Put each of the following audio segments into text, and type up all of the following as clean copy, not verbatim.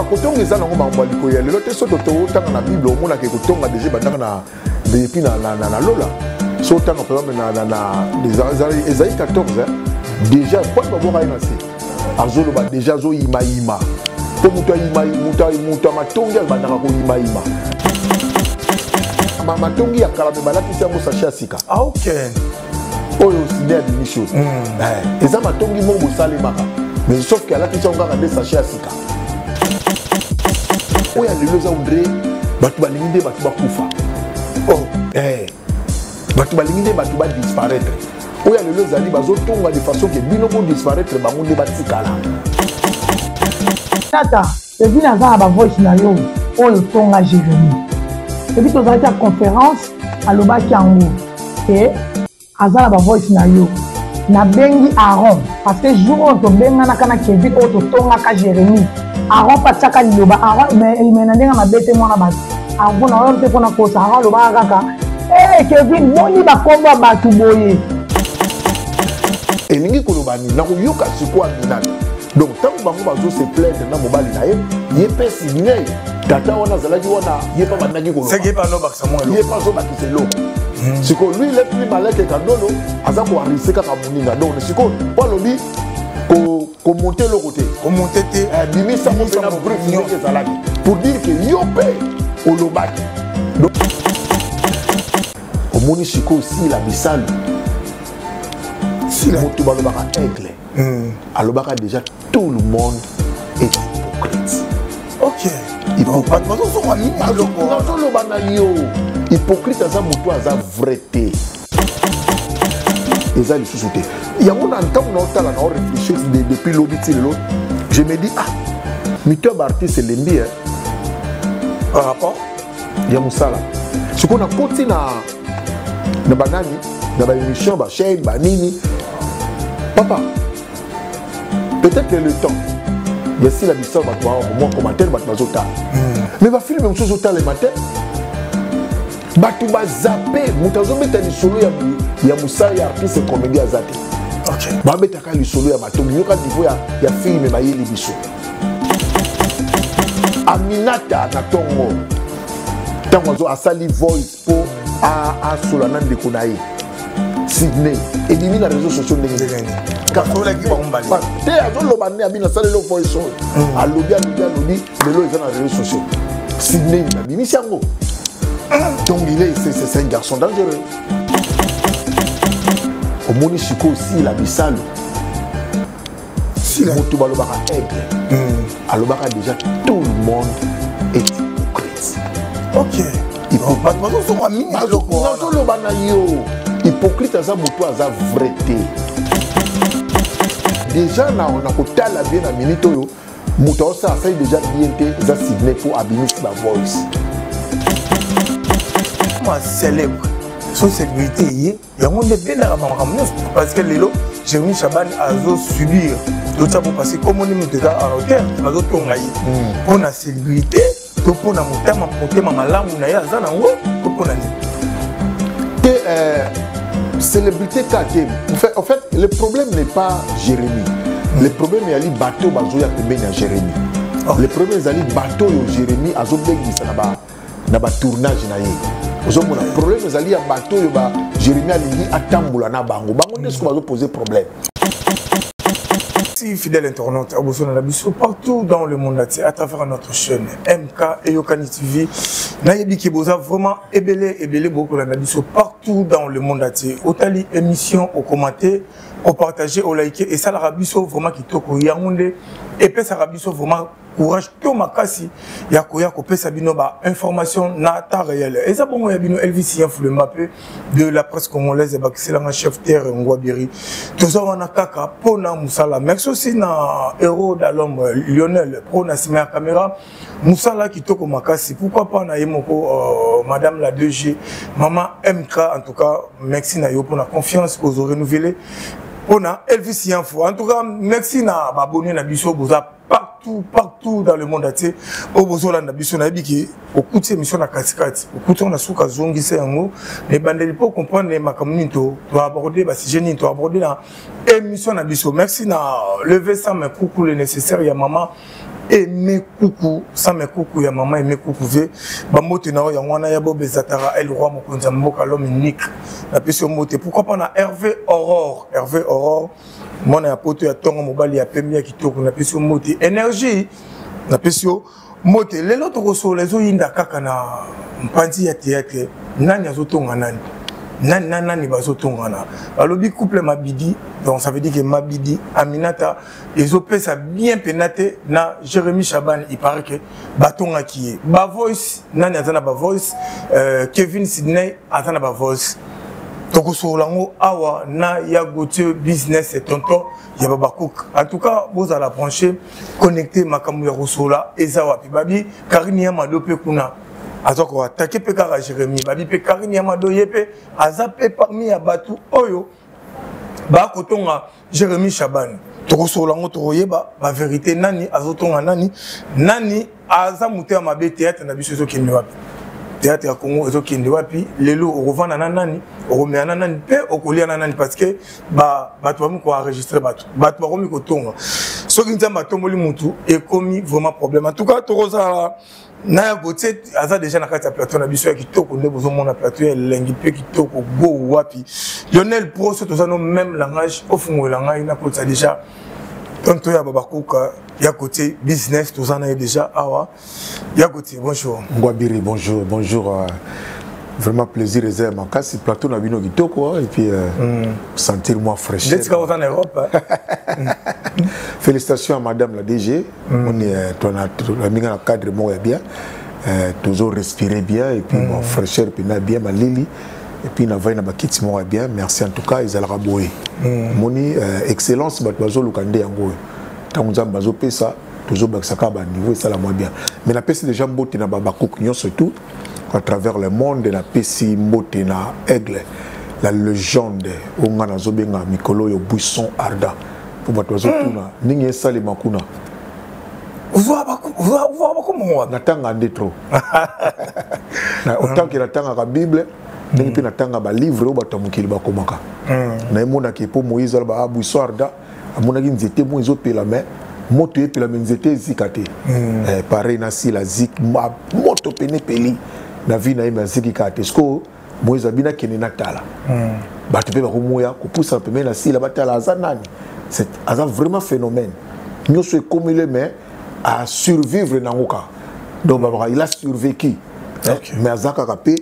kotonga eza nango makambo ya likolo ya lelo te soki otanga na bible omonaka kotonga déjà bandaka na depuis na lola so otanga par exemple na Esaïe 14 déjà quoi baboka ye na se azoloba déjà azoyimayima mpo moto amatongi abandaka koyimayima matongi ya kala me balakisi yango sache ya sika oyo sine ya bimisio eza matongi moko bosalemaka mais sauf que alakisi yango kaka nde sache ya sika oyo lelo eza ondre bato balingi nde bato bakufa bato balingi nde bato badisparaître oyo lelo ezali bazotonga de façon ke bino bodisparaître bango nde batikala tata ebi naza na bavoice na yo oyo tonga Jérémie ebi tozalaki ya conférence alobaki yango e aza na bavoice na yo nabengi Aaron parce que jour oyo tobenganaka na Kevin oyo totongaka Jérémie Aaron patiaka liloba Aaron me na ndenge mabete mwana bato Aaron na oyo te mpona kosa Aaron alobaka kaka Kevin boni bakombo ya bato boye elingi koloba nini nakoyoka sikoyo aminata donc ntango bango bazose plaindre na mobali na ye ye mpe signe tata wana azalaki wana ye mpe bandaki kolobaye mpe azobakisa eloko sikoyo lui le plus maleke kandolo aza koarise kaka moninga donc sikoyo mpo alobi komonte eloko te bimisa mo mpe na brief ndenge ezalaki pour dire ke yo mpe olobaki omoni sikoyo sila bisalu moto balobaka aigle alobaka déjà tout le monde est hypocrite nazoloba na yo hypocrite aza moto aza vrai te eza lisusu te yango na ntango na otala na oréfléchir depuis lobi ti lelo je me dis mito ya baartiste elembi par rapport ya mosala sikoyo nakoti na banani na baémission bachaine banini papa peut-être que le temps il y a si la mission moi commentaire bazotala mais va filmer mosusu ozotala matin bato bazappe moto azobeta lisolo ya mosala ya artiste comédie aza te babetaka lisolo ya matongi yoka niveau ya filme bayeli biso Aminata na tongo ntango asali voice mpo asola na ndeko na ye Sydney edimi na réseaux sociaux ndenge te azoloba nde abi nasali lo voice oyo alobi lelo eza na réseaux sociaux Sydney nabimisi yango donc c'est un garçon dangereux omoni sikoyo sila bisalu moto balobaka aigle alobaka déjà tout le monde est hypocrite nazoloba na yo hypocrite aza moto aza vrai te déjà na kotala bien na minute oyo moto aosala asali déjà bien te eza Sydney mpo abimisi bavoice célèbre son sécurité ye yango nde bendaka bamakambo nyonso parce que lelo Jérémie Chabani azosubir d'autres pour passer comme on est monté à hauteur bazotonga ye mpona célébrité to mpona motema malamu na ye aza nango to mpona nini célébrité kate en fait le problème n'est pas Jérémie le problème ezali bato bazoya pembeni ya Jérémie le problème ezali bato oyo Jérémie azobengisa na batournage na ye ozomona problème ezali ya bato oyo Jérémie alingi atambola na bango nde siko bazoposer problème. Si fidèle internaute, partout dans le monde entier, à travers notre chaîne MK et Yokani TV, Nayebi Kiboza vraiment ébélé beaucoup partout dans le monde entier. Otali émission, au commenter, au partager, au liker et ça la rabisso vraiment qui toko Yaoundé et puis ça rabisso vraiment courage tout makasi ya koya ko pesa bino ba information na ta réelle et ça bon ya bino Elvis Yanfou le mappé de la presse congolaise et bakisela chef terre Ngwabiri toza wana kaka pona musala merci aussi na héros d'alom Lionel pro na sima caméra musala kitoko makasi pourquoi pas na yemoko madame la 2G maman MK en tout cas merci na yo pour la confiance que vous aurez renouvelé pona Elvis Yanfou en tout cas merci na abonné na biso boza partout dans le monde entier au besoin de biso na biki au coûter mission na katikati au coûter on a souka zongisa yango les bandeli pour comprendre les makamuni to aborder ba si génie to aborder la émission na biso merci na lever ça mais coucou le nécessaire ya maman aimé coucou sans mes coucou ya maman aimé coucou ve ba moto na ya wana ya bobe zatara el roi mokonza mboka l'homme unique na peso moto pourquoi pas na Hervé Aurore mona ya poto ya tongo mobali ya pembe ya kitoko na peso moto énergie na peso moto lelo to ko les oyinda kaka na mpanzi ya théâtre nani azotonga nani bazotongana balobi couple Mabidi donc ça veut dire que Mabidi Aminata ezopesa bien pénaté na Jérémy Chaban il paraît que batonga qui ba voice nani azana ba voice Kevin Sidney azana ba voice toko solango awa na ya Gauthier business et tonton ya babakouk en tout cas vous allez brancher connecter makambu ya rosola ezawa pi babi Karine ya madope kuna azoko attaquer pe kaka Jérémy babi pe Karine ya madoye pe azape parmi ya batu oyo ba kotonga Jérémy Chaban toko solango to yeba ba vérité nani azotonga nani aza muté ma be théâtre na biso kende wapi théâtre ya Congo ezokende wapi lelo okovanda na nani okomea na nani pe okolia na nani parce que bato bamu ko enregistrer bato bakomi kotonga soki nzamba tomboli mutu ekomi vraiment problème en tout cas tokoza na ya Gauthier aza déjà na kati ya plateau na biso ya kitoko nde bozomona plateau ya elengi pe kitoko go wapi Lionel Pro so tozano même langage ofungola ngai na kota déjà tonto ya babakuka ya côté business tozana déjà awa ya côté bonjour Ngwabiri bonjour vraiment plaisir et ma casse plateau na bino kitoko et puis sentir moi fraîche d'être en Europe félicitations à madame la DG on est la minga na cadre mo bien toujours respirer bien et puis mon fraîcheur puis na bien ma lili et puis na vaina bakiti mo bien merci en tout cas ils allera boyer moni excellence bat bazo lukande yango tango nzamba zo pesa toujours bakisaka ba niveau ça la moins bien mais la pesi déjà mbote na babakouk nyon surtout à travers le monde na pesi mbote na aigle la légende ongana zobenga mikolo yo buisson arda pour bato bazo tuna ningi sali makuna Vous comment natanga ndetro na autant que natanga ka bible ndenge pe natanga ba livre o bato mukili bakomaka na emona ke po Moïse ba buisson arda amona ki nzete mo ezopela mais moto epela nzete ezikate pareil na si la zik moto pene peli na vie na yema ziki kate sko Moïse abina kene natala bato pe bakomoya kopusa peme na si la batala azanani c'est vraiment phénomène nous se comme il est mais à survivre na ngoka donc il a survécu mais azaka kapé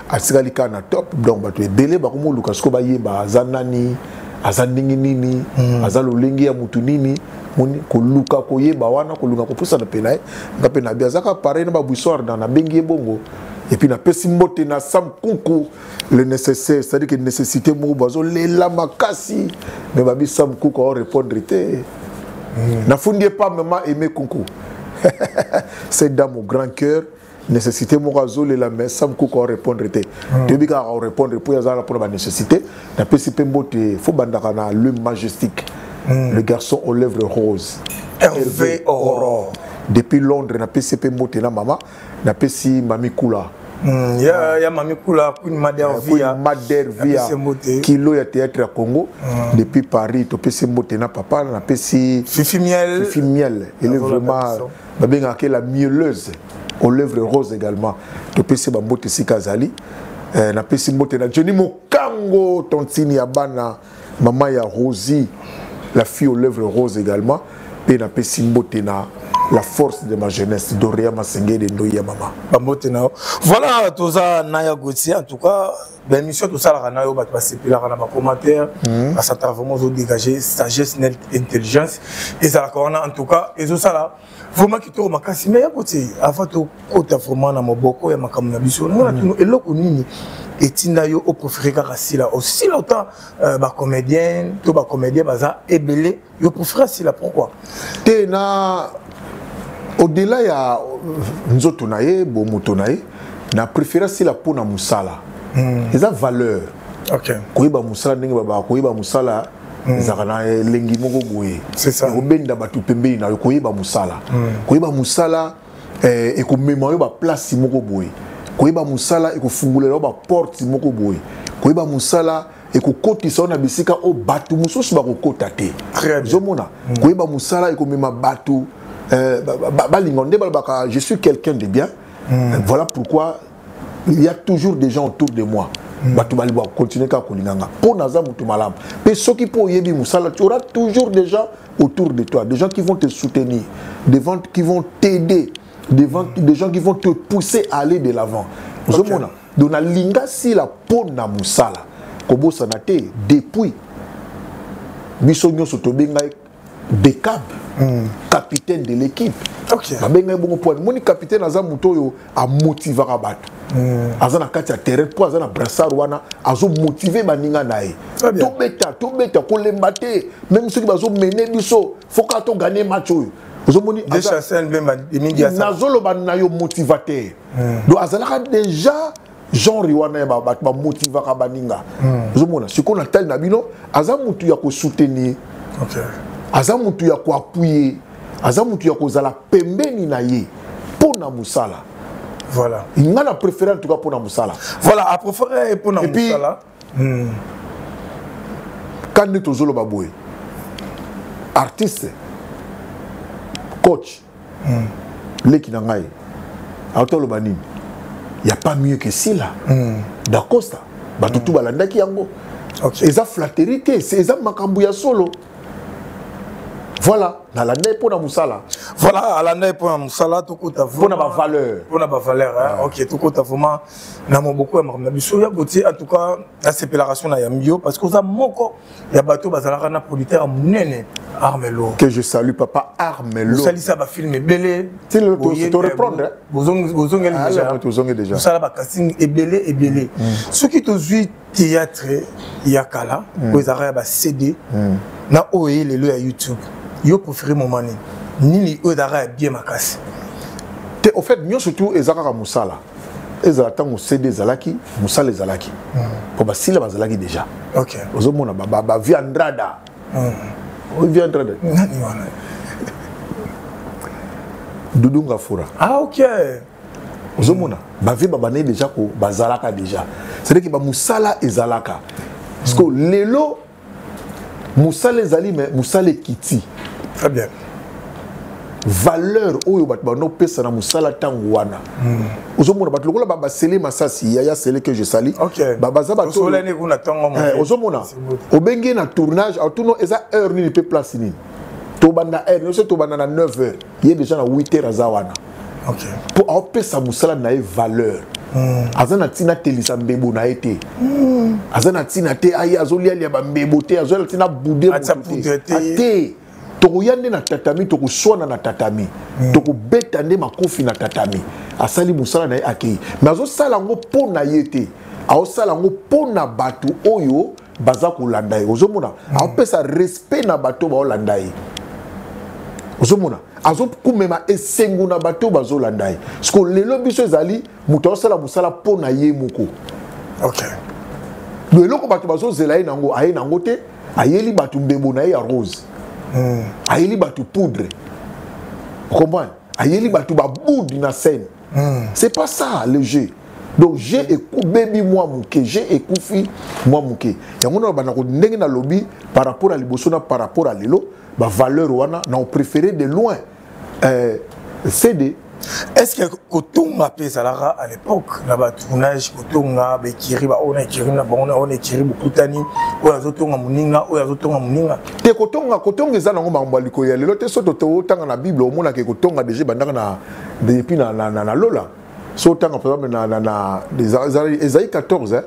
asikalika na top donc bato ebele bakomo luka sko bayeba azanani azandingi nini azalo lengi ya mutu nini moni koluka koyeba wana koluka kopusa na pena ngape na biazaka pareil na babuissoir dans na bengi bongo et puis na pesi mbote na sam kunku le nécessaire c'est-à-dire que nécessité mo bazo lela makasi mais babi sam kunku on répondre té na fondie pas maman aimer kunku c'est dans mon grand cœur nécessité mo bazo lela mais sam kunku on répondre té debi ka on répondre pour yazala pour la nécessité na pesi pe mbote faut bandaka na l'homme majestique le garçon aux lèvres roses Hervé Aurore depuis Londres na PCP mbote na mama na pesi mami kula ya mami kula Queen Madère via kilo ya théâtre à Congo depuis Paris to pesi mbote na papa na pesi Fifi Miel elle est vraiment babenga ke la mielleuse aux lèvres roses également to pesi ba mbote sikazali na pesi mbote na Johnny Mokango tontini ya bana mama ya Rosie la fille aux lèvres roses également pe na pesi mbote na la force de ma jeunesse Doria Masengé de Ndoya Mama bambote na voilà toza Naya Gauthier en tout cas l'émission tout ça la nayo bat passer puis la na ba commentaire à ça vraiment zo dégager sagesse net intelligence et ça la corona en tout cas et ça là vraiment qui to makasi mais ya côté avant to kota vraiment na moboko ya makamu na biso na tuno eloko nini etinda yo au préféré kaka sila aussi longtemps ba comédien to ba comédien baza ebelé yo préféré sila pourquoi te na au-delà ya nzoto na ye bo moto na ye na préféré sila pona musala eza valeur koyeba musala ndenge baba koyeba musala ezaka na lengi moko boye ekobenda bato pembeni na yo koyeba musala ekomema yo baplace moko boye koyeba musala ekofungulela yo baporte moko boye koyeba musala ekokotisa yo na bisika o bato mosusu bakokota te ozomona koyeba musala ekomema bato je suis quelqu'un de bien. Voilà pourquoi il y a toujours des gens autour de moi. Continuer à kolinganga. Pour Naza Moutoumalaam. Mais ceux qui pour Yebi Moussala, tu auras toujours des gens autour de toi, des gens qui vont te soutenir, des gens qui vont t'aider, des gens qui vont te pousser à aller de l'avant. Okay. Donc la linga si la pona Moussala, Kobo Sanate, depuis Bissogno Sotobenga Dekab, capitaine de l'équipe. Ok. Mon capitaine Naza Moutoyo a motivé Rabat. Azana kati ya terrain pour azana brassard wana azo motiver baninga nae to beta ko lembate même ceux qui bazo mener biso faut ka to gagner match oyo ozomoni des chasseurs bemba mingi asa nazolo bana yo motivateur donc azala déjà genre wana ba motivaka baninga ozomona siko na tali na bino aza mutu ya ko soutenir OK aza mutu ya ko appuyer aza mutu ya ko zala pembeni na ye pona musala. Voilà. Il a préféré en tout cas pour Namoussala. Voilà, à préférer pour Namoussala. Quand nous sommes Zolo Baboué, artiste, coach, Lekinangaï, Auto Lobanin, il n'y a pas mieux que Sila. D'Acosta, Batutu Balandaki Yango. Et ça flatterie, c'est ça Makambouya solo. Voilà, dans la neige pour la moussala. Voilà, à la neige pour la moussala, tout compte pour la valeur. Pour la valeur, hein. Ok, tout compte vraiment. Nous beaucoup aimé. En tout cas, la séparation là, il y a parce que vous avez moko, il y a bateau bazala na politaire munene Armelo. Que je salue papa Armelo. Vous salue ça va filmer belé. Tu te reprendre. Vous avez déjà. Vous salue ba casting et belé. Ce qui te suit théâtre yakala, vous avez ba CD na oye le à YouTube. Yo préféré mon mani ni eux d'arrêt bien ma casse au fait mieux surtout ezaka musala ezata mu CD zalaki musala zalaki pour basila bazalaki déjà OK ozomona ba viandrada viandrada nani wana Dudunga Fura OK ozomona ba vi babane déjà ko bazalaka déjà c'est dire que ba musala ezalaka parce que lelo musala ezali mais musala kiti. Très bien. Valeur oyo bat ba no pesa na musala tangu wana. Ozomona bat lokola ba sele masasi ya sele que je sali. OK. Ba baza to solene kuna tango mo. Ozomona. Obenge na tournage autono eza heure ni pe place ni. To banda heure, no se to banda na 9h. Il est déjà na 8h azawana. OK. Pour pesa musala na valeur. Azana tina telisa mbebo na été. Azana tina te ayi azolia lia ba mbebo te azolia tina boudé te. Toko yande na tatami toko swana na tatami. Toko betande makofi na tatami. Asali musala na akei. Mais azo sala ngo pona yete. Azo sala ngo pona batu oyo baza kolanda ye. Ozomona. Azo pesa respect na bato ba olanda ye. Ozomona. Azo kumema esengu na bato bazo landa ye. Sko lelo biso ezali muto sala musala pona ye moko. OK. Le loko bato bazo zela ye nango aye nango te ayeli bato mbebo na ye ya rose. Ayeli batu poudre. Vous comprenez? Ayeli batu ba boud na scène. C'est pas ça le jeu. Donc j'ai écouté baby moi mouké, j'ai écouté moi mouké. Yango na bana ko ndenge na lobby par rapport à libosona par rapport à lelo, ba valeur wana na on préféré de loin CD. Est-ce que Kotonga Pesalara à l'époque, là-bas, tournage, Kotonga, Bekiri, on a écrit, on a écrit beaucoup d'années, ou à Zotonga Muninga, ou à Zotonga Muninga. Te Kotonga, est un homme en Balikoya, le lote saute autant dans la Bible, au moins que Kotonga déjà, depuis na Lola. Sautant par exemple, Esaïe 14,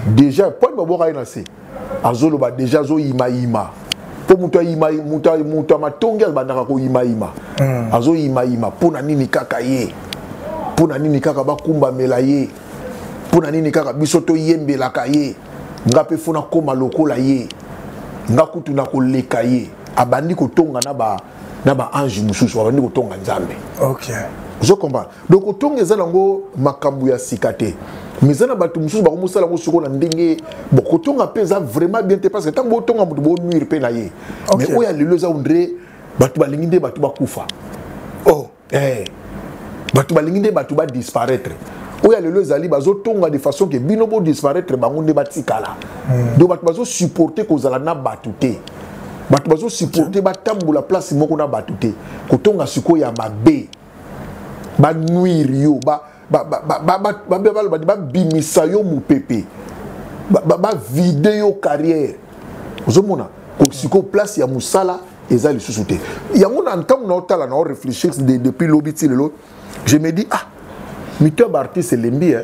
déjà, pas de Babora Inasi, Azoloba, déjà, Zo Ima. Pour muta matonga bandaka ko ima azo ima pona nini kaka ye pona nini kaka bakumba melaye pona nini kaka bisoto yembela kaye ngape fona koma lokola ye ngakutu na koleka ye abandi ko tonga na ba ange mususu abandi ko tonga nzambe. OK. Je comprends. Donc otonga ezalango makambu ya sikate. Mais ça n'a pas tout le monde qui a dit que Bokotonga pesa vraiment bien parce que tant que Botonga bo nuire pe na ye. Mais où ya lelo za undre batu balinginde batu bakufa. Oh, batu balinginde batu ba disparaître. Où ya lelo zali bazo tonga de façon que binobo disparaître bangonde batikala. Donc batu bazo supporter ko zala na batu te. bato bazo supporter batambola place moko na bato te kotonga siko ya mabe ba nuire yo ba bimisa yo mupepe ba video carrière ozomona siko place ya musala eza lisusu te yango na ntango na otala na réfléchir depuis l'obiti lelo je me dis ah mito artiste lembi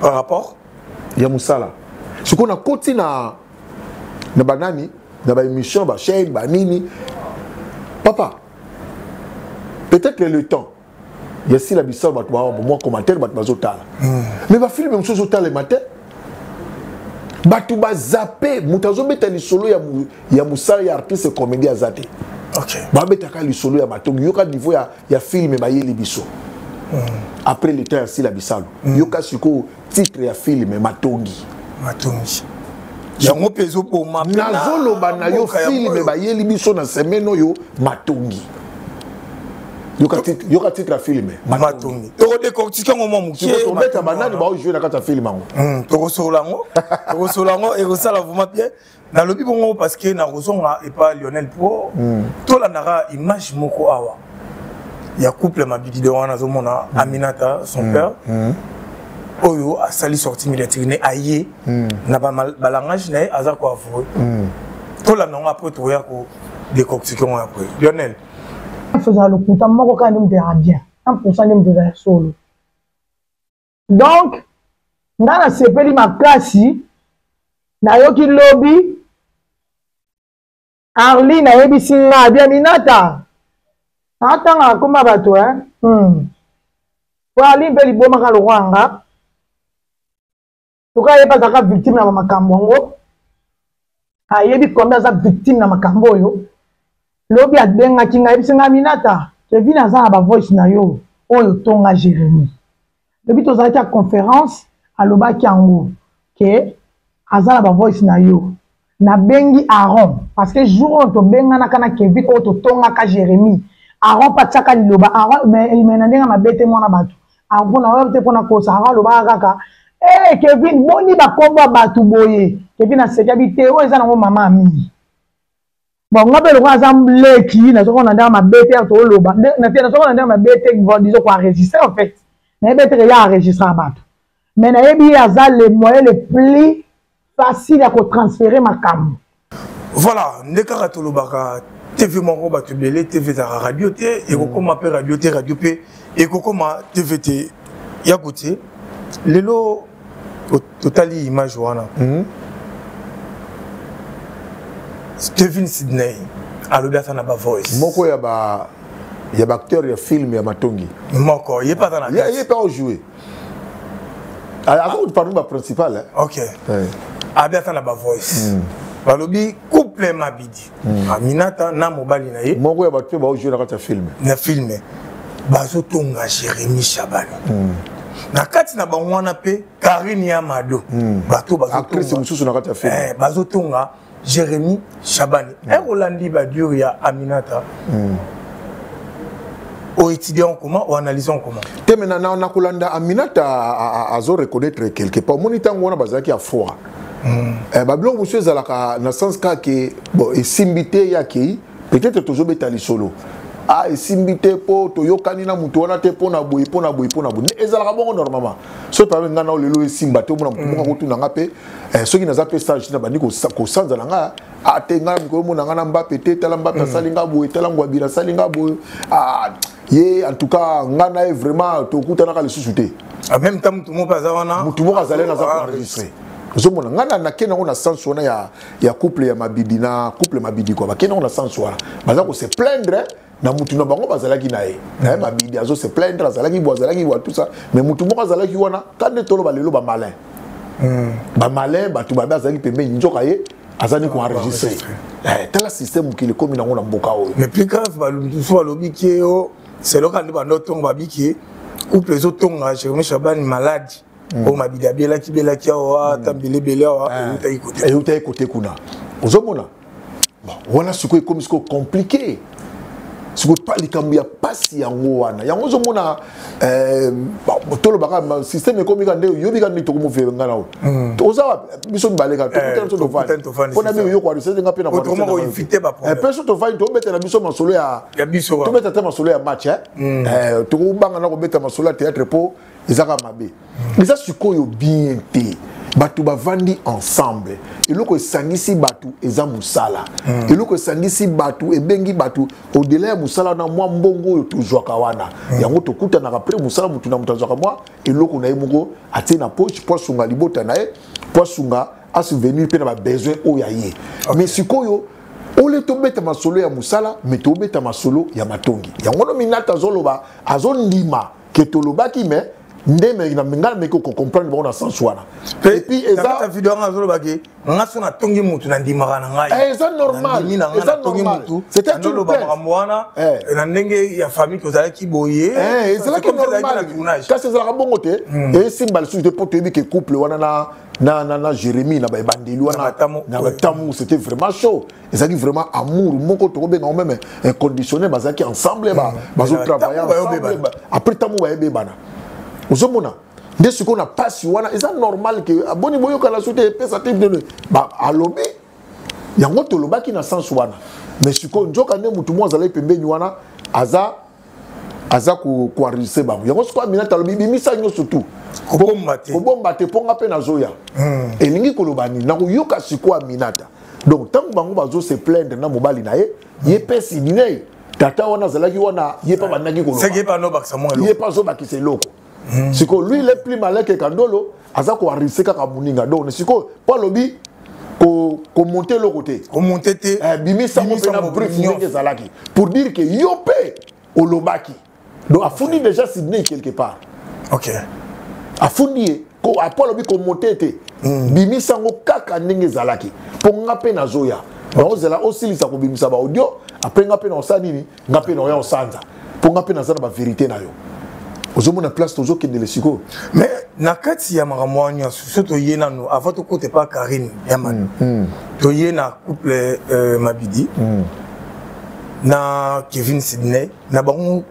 par rapport ya musala siko na koti na banani na ba émission ba chaîne ba nini papa peut-être le temps il y a si la bissau ba moi commentaire ba bazotala mais ba film muso zotala matin batu ba zappé mutazo beta li solo ya musala ya artiste comédien azate OK ba beta ka li solo ya matongi yoka niveau ya film ba yeli biso après le temps si la bissau yoka siko titre ya film matongi yango pezo po ma nazoloba na yo film ba yeli biso na semaine oyo matongi yoka titre ya film matongi to décortiquer moment mukie to beta banani ba jouer na kata film ango to solango et ça la vraiment bien na lobi bongo parce que na rozonga et pas Lionel Pro to la nara image moko awa ya couple mabidi de wana zomona Aminata son père oyo a sali sortie médiatique ne aye na ba langage ne aza ko avouer to la non après to ya ko décortiquer après Lionel faisant le compte moko quand même de bien 1% même de solo donc ngana sepeli makasi na yoki lobby Arlie na yebisi nga bien Minata atanga koma bato kwa Arlie mbeli boma ka lwanga toka yeba zaka victime na makambo ngo ayebi combien za victime na makambo oyo lobi abenga kinga yebisi nga Minata Kevin aza ba voice na yo oyo tonga Jérémy lobi tozalaki à conférence alobaki yango ke aza ba voice na yo na bengi Aaron parce que jour on to benga na kana Kevin oyo to tonga ka Jérémy Aaron patiaka liloba Aaron mais ndenga mabete mona bato Aaron na webte pona kosa Aaron loba kaka Kevin boni ba komba batu boye Kevin asekabite o eza nango mama ami bon ngabe lo kwa zambleki na soko na ndanga mabete to loba na tena soko na ndanga mabete disons quoi enregistrer en fait na bete ya enregistrer bato mais na yebi aza le moyen le plus facile à transférer ma cam. Voilà, ndeka to lobaka TV moko bato belé TV za radio té et koko ma pe radio té radio pe et koko ma TV té ya côté lelo totali image wana Kevin Sydney alobi ata na ba voice moko ya ba acteur ya film ya matongi moko yé pas na yé pas jouer avant de parler ba principal OK abi ata na ba voice balobi couple mabidi Aminata na mobali na ye moko ya bato ba jouer na kata film bazo tonga Jérémy Chabani na kati na bangwana pe Karine Amado bato bazo actrice mususu na kata film bazo tonga Jérémy Chabani Rolandi Badur ya Aminata au étudiant comment ou analysant comment te maintenant na kolanda Aminata azo reconnaître quelque part monita ngona bazaki a foi bablon monsieur zalaka na sens ka ke bon esimbité yaki peut-être toujours betali solo esimbité po to yokani na mutu wana te pona boy ezalaka bongo normalement so pa ngana o lelo esimba te mona mutu ko tuna ngape soki naza pe stage na bandi ko sanza nga te ngana ko mona ngana Mbappé te tala Mbappé salinga boy tala ngwabira salinga boy ye en tout cas ngana est vraiment to kutana ka le susute en même temps mutu mo paza wana mutu mo kazale na za enregistrer zomona ngana na kena on a sens wana ya couple ya mabidi na couple mabidi quoi ba kena on a sens wana baza ko se plaindre na mutu na bango bazalaki na ye na mabidi azo se plaindre azalaki bo tout ça mais mutu mo azalaki wana kande tolo balelo ba malin batu ba bazalaki pembe njoka ye azani ko enregistrer tala système qui le comme na ngona mboka oyo mais plus grave balundu so lobi ki o c'est le cas de banotonga babiki couple zo tonga Jérémy Chabani malade o mabidi belaki awa tambele awa euta côté kuna ozomona bon voilà ce qui est comme compliqué ce que pas les cambia passi en wana ya ngozo mona tolo baka système comme gande yobi gande to mo fe ngana o za biso baleka to to fa on a mis yo kwa c'est ngape na kwa autrement ko inviter ba problème personne to fa to mettre na biso masolo ya biso to mettre masolo ya match to banga na ko mettre masolo ya théâtre po ezaka mabe mais sikoyo bien te batu bavandi ensemble eloko esangisi batu eza musala eloko esangisi batu ebengi batu au-delà ya musala na mwa mbongo oyo tozwaka wana yango tokutanaka après musala mutu na mutu azwaka mwa eloko na ye moko atie na poche po asunga libota na ye po asunga asouvenir mpe na babesoin oyo ya ye mais sikoyo ole tobeta masolo ya musala mais tobeta masolo ya matongi yango no minata azoloba azondima ke tolobaki mais ndeme na mengana meko ko comprendre bon dans sens wana et puis eza vidéo ngazolo baki ngaso na tongi mutu na ndimaka na ngai eza normal eza normal c'était un lo ba mwana na ndenge ya famille ko zala ki boye eza que normal quand c'est la bongo te et simbal sous de pote bi ke couple wana na Jérémie na ba bandeli wana na tamu c'était vraiment chaud eza qui vraiment amour moko to be na même inconditionnel bazaki ensemble ba zo travailler ensemble après tamu ba ebe bana Ozomona nde ce qu'on a pas si wana eza normal que aboni boyo kala soute pesa type de ba alobi yango to lobaki na sens wana mais siko njoka ne mutu mo azala pembeni wana aza ko enregistrer ba yango siko amina talobi bimisa nyo surtout kobomba te ponga pe na zoya elingi kolobani na koyoka siko aminata donc tant bango bazo se plaindre na mobali na ye pesi dinei tata wana zalaki wana ye pa banaki koloba c'est que pas no bakisa mo ye pa zo bakise loko siko lui il est plus malin que Kandolo aza ko arise kaka muninga donc siko pas lobi ko monter le côté ko monter te bimisa mo pena brief ndenge zalaki pour dire que yopé olobaki donc a fourni déjà Sydney quelque part OK a fourni ko a pas lobi ko monter te bimisa ngo kaka ndenge zalaki pour ngape na zoya donc zela aussi lisa ko bimisa ba audio après ngape na osanini ngape na oya osanza pour ngape na zana ba vérité na yo ozomona place tozo kende le siko mais nakati ya maramwanya surtout yena no avant to côté pas Karine Yaman to yena couple Mabidi na Kevin Sydney na bango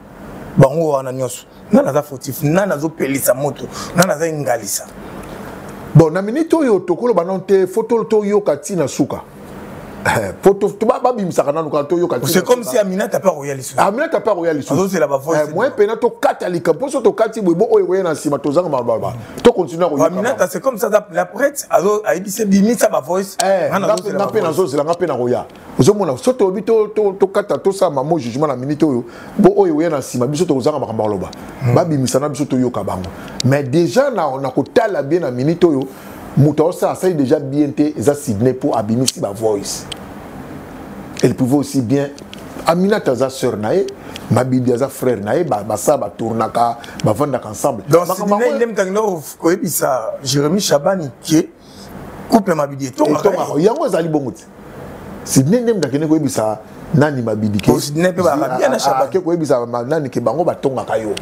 wana nyoso na naza fautif na nazo pelisa moto na naza ngalisa bon na minute oyo tokolo banonte photo to yo katina suka photo to ba bimisaka nanu ka to yo katina c'est comme si Aminata pas royaliste Aminata pas royaliste c'est la voix moi pena to katalika poso to kati bo oyo na sima to zanga malaba to continuer ko Aminata c'est comme ça la prête azo aibise bimisa ba voice na pena zo zela ngapena roya ozomona soto bito to kata to sa mamo jugement na minute oyo bo oyo na sima biso to zanga makamba loba ba bimisa na biso to yo kabango mais déjà na ko tala bien na minute oyo Mouta ça déjà bien été Sydney pour abimisi ba voice. Elle pouvait aussi bien Aminata za sœur nae, Mabidi za frère nae, ba ça ba tournaka, ba vandaka ensemble. Donc Sydney il aime tangno ko ebisa Jérémy Chabani qui couple Mabidi to yango zali bongoti. Sydney nem dakene ko ebisa nani Mabidi ke. Sydney pe ba bien na Chabani ko ebisa nani ke bango ba tongaka yo.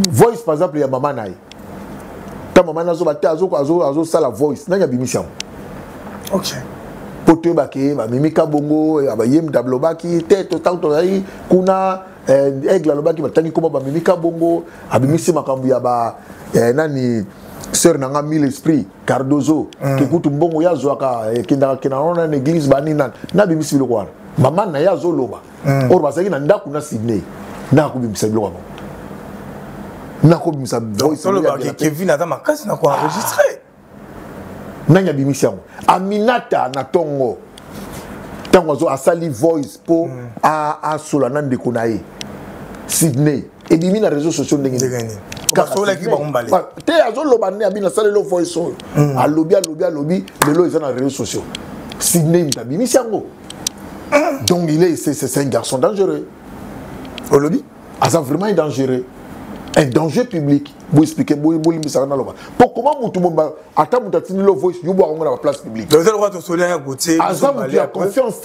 Voice par exemple ya mama nae. Ta maman nazo ba azo sala voice nanya bimisiam. OK. Pote bake ba mimika bongo ba yem tablo baki tete tanto ai kuna aigle lobaki batangi ko ba mimika bongo abimisi makambu ya ba nani sœur nanga mille esprit Cardozo ke kutu mbongo ya zwaka kinda kinana na église bani na bimisi lo kwa mama na ya zo loba or basaki na ndaku na Sydney na ko bimisa lo kwa nako bimisa voice Kevin ata makasi na ko enregistrer nanya bimisa Aminata na tongo tango zo asali voice po a sola na ndeko na ye Sydney et bimi na réseaux sociaux ndenge ka sola ki ba mbale te azo loba ne abina sala lo voice so alobi lelo ils na réseaux sociaux Sydney mta bimisa ngo donc c'est un garçon dangereux olobi asa vraiment dangereux. Un danger public. Vous expliquez, vous comment vous attends, vous voice, vous avez la place publique. Vous avez le droit de se à côté. Azam, tu as confiance.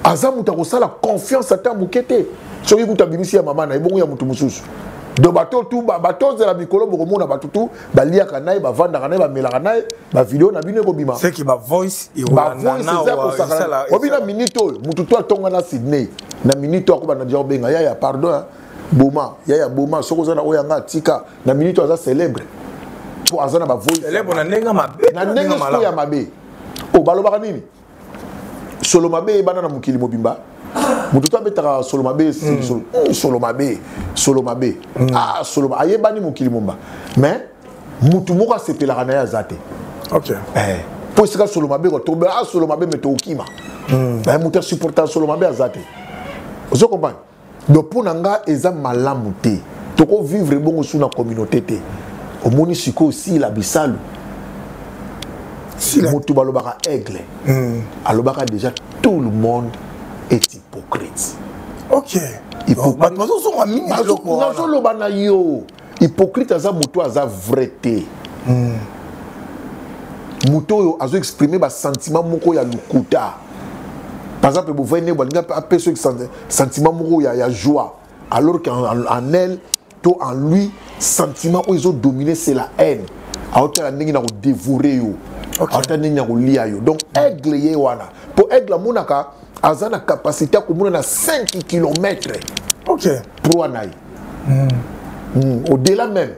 Azam, tu as la confiance à ta mouquette. Si vous avez mis à maman, vous avez mis à de bateau tout bateau de la mikolo bokomo na bateau tout balia kanai ba vanda kanai ba mela kanai ba vidéo na bino ko bima c'est que ba voice et ba voice c'est ça obina minito mutu to tonga na Sydney na minito ko ba na jobenga ya pardon boma ya boma soko za na oyanga tika na minito aza célèbre pour azana ba voice célèbre na nenga mabe na nenga so ya mabe o baloba nini solo mabe bana na mukili mobimba mutu to betaka solo mabe solo mabe ah solo aye bani mukili momba mais mutu moko sepelaka na ya zate OK po sika solo mabe ko tombe solo mabe meto okima mutu supporter solo mabe azate ozo comprendre donc pour nanga eza malamu te toko vivre bongo sous na communauté te omoni siko aussi la bisalu si mutu balobaka aigle alobaka déjà tout le monde est hypocrite. OK. Hypocrite. Hypocrite aza mutu aza vrai te. Mutu azo exprimer ba sentiment moko ya lukuta. Par exemple, vous voyez balinga apé ce sentiment moko ya joie alors qu'en elle to en lui sentiment où ils ont dominé c'est la haine. A hauteur ndingi na ko dévorer yo. A hauteur ndingi na ko lia yo. Donc aigle ye wana. Pour aigle monaka a la capacité à communiquer à 5 km. OK. Pour Anaï. Au-delà même.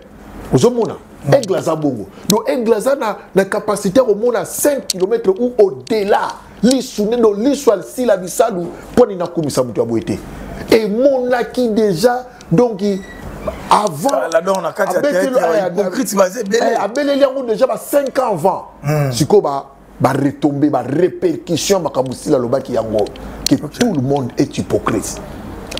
Aux hommes, aigle Zabongo. Donc, aigle a la capacité à communiquer à 5 km ou au-delà. L'issouné, donc, l'issoual, si la bisalou, pour n'y n'a sa moutoabouété. Et mon acquis déjà, donc, avant. Là-dedans, on a 4 hypocrite basé. Abelé, déjà 5 ans avant. C'est quoi? Ba retomber ba répercussion makamusi la loba ki yango que tout le monde est hypocrite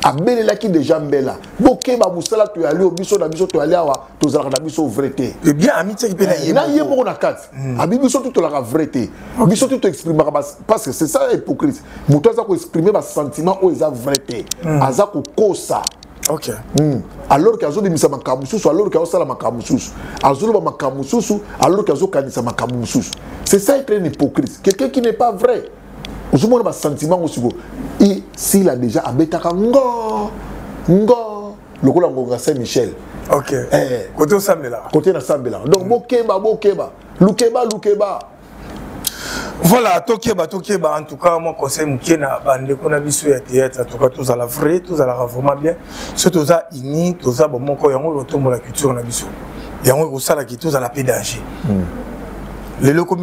abelela ki déjà mbela boke ba musala to yali obiso na biso to yali awa to zala na biso vérité et bien amitié ki pe na yebo na kat abibiso tout la vérité biso tout exprimer parce que c'est ça hypocrite muto za ko exprimer ba sentiment o eza vérité aza ko kosa. OK. Alors qu'azo de misa makamususu alors qu'azo sala makamususu azo ba makamususu alors qu'azo kanisa makamususu. C'est ça être un hypocrite. Quelqu'un qui n'est pas vrai. Vous avez un sentiment aussi. Et s'il a déjà abetaka ngo le coup la Saint-Michel. OK. Côté au Sambela. Côté na Sambela. Donc bokeba. Lukeba. Voilà, Tokeba, en tout cas, moi, conseil Moukena, bande qu'on a vu sur la théâtre, en tout cas, tous à la vraie, tous à la vraiment bien. Surtout, tous à ini, tous à bon, mon corps, on retourne la culture, on a vu ça. Et on ressent la culture, à la pédagogie. Les locaux,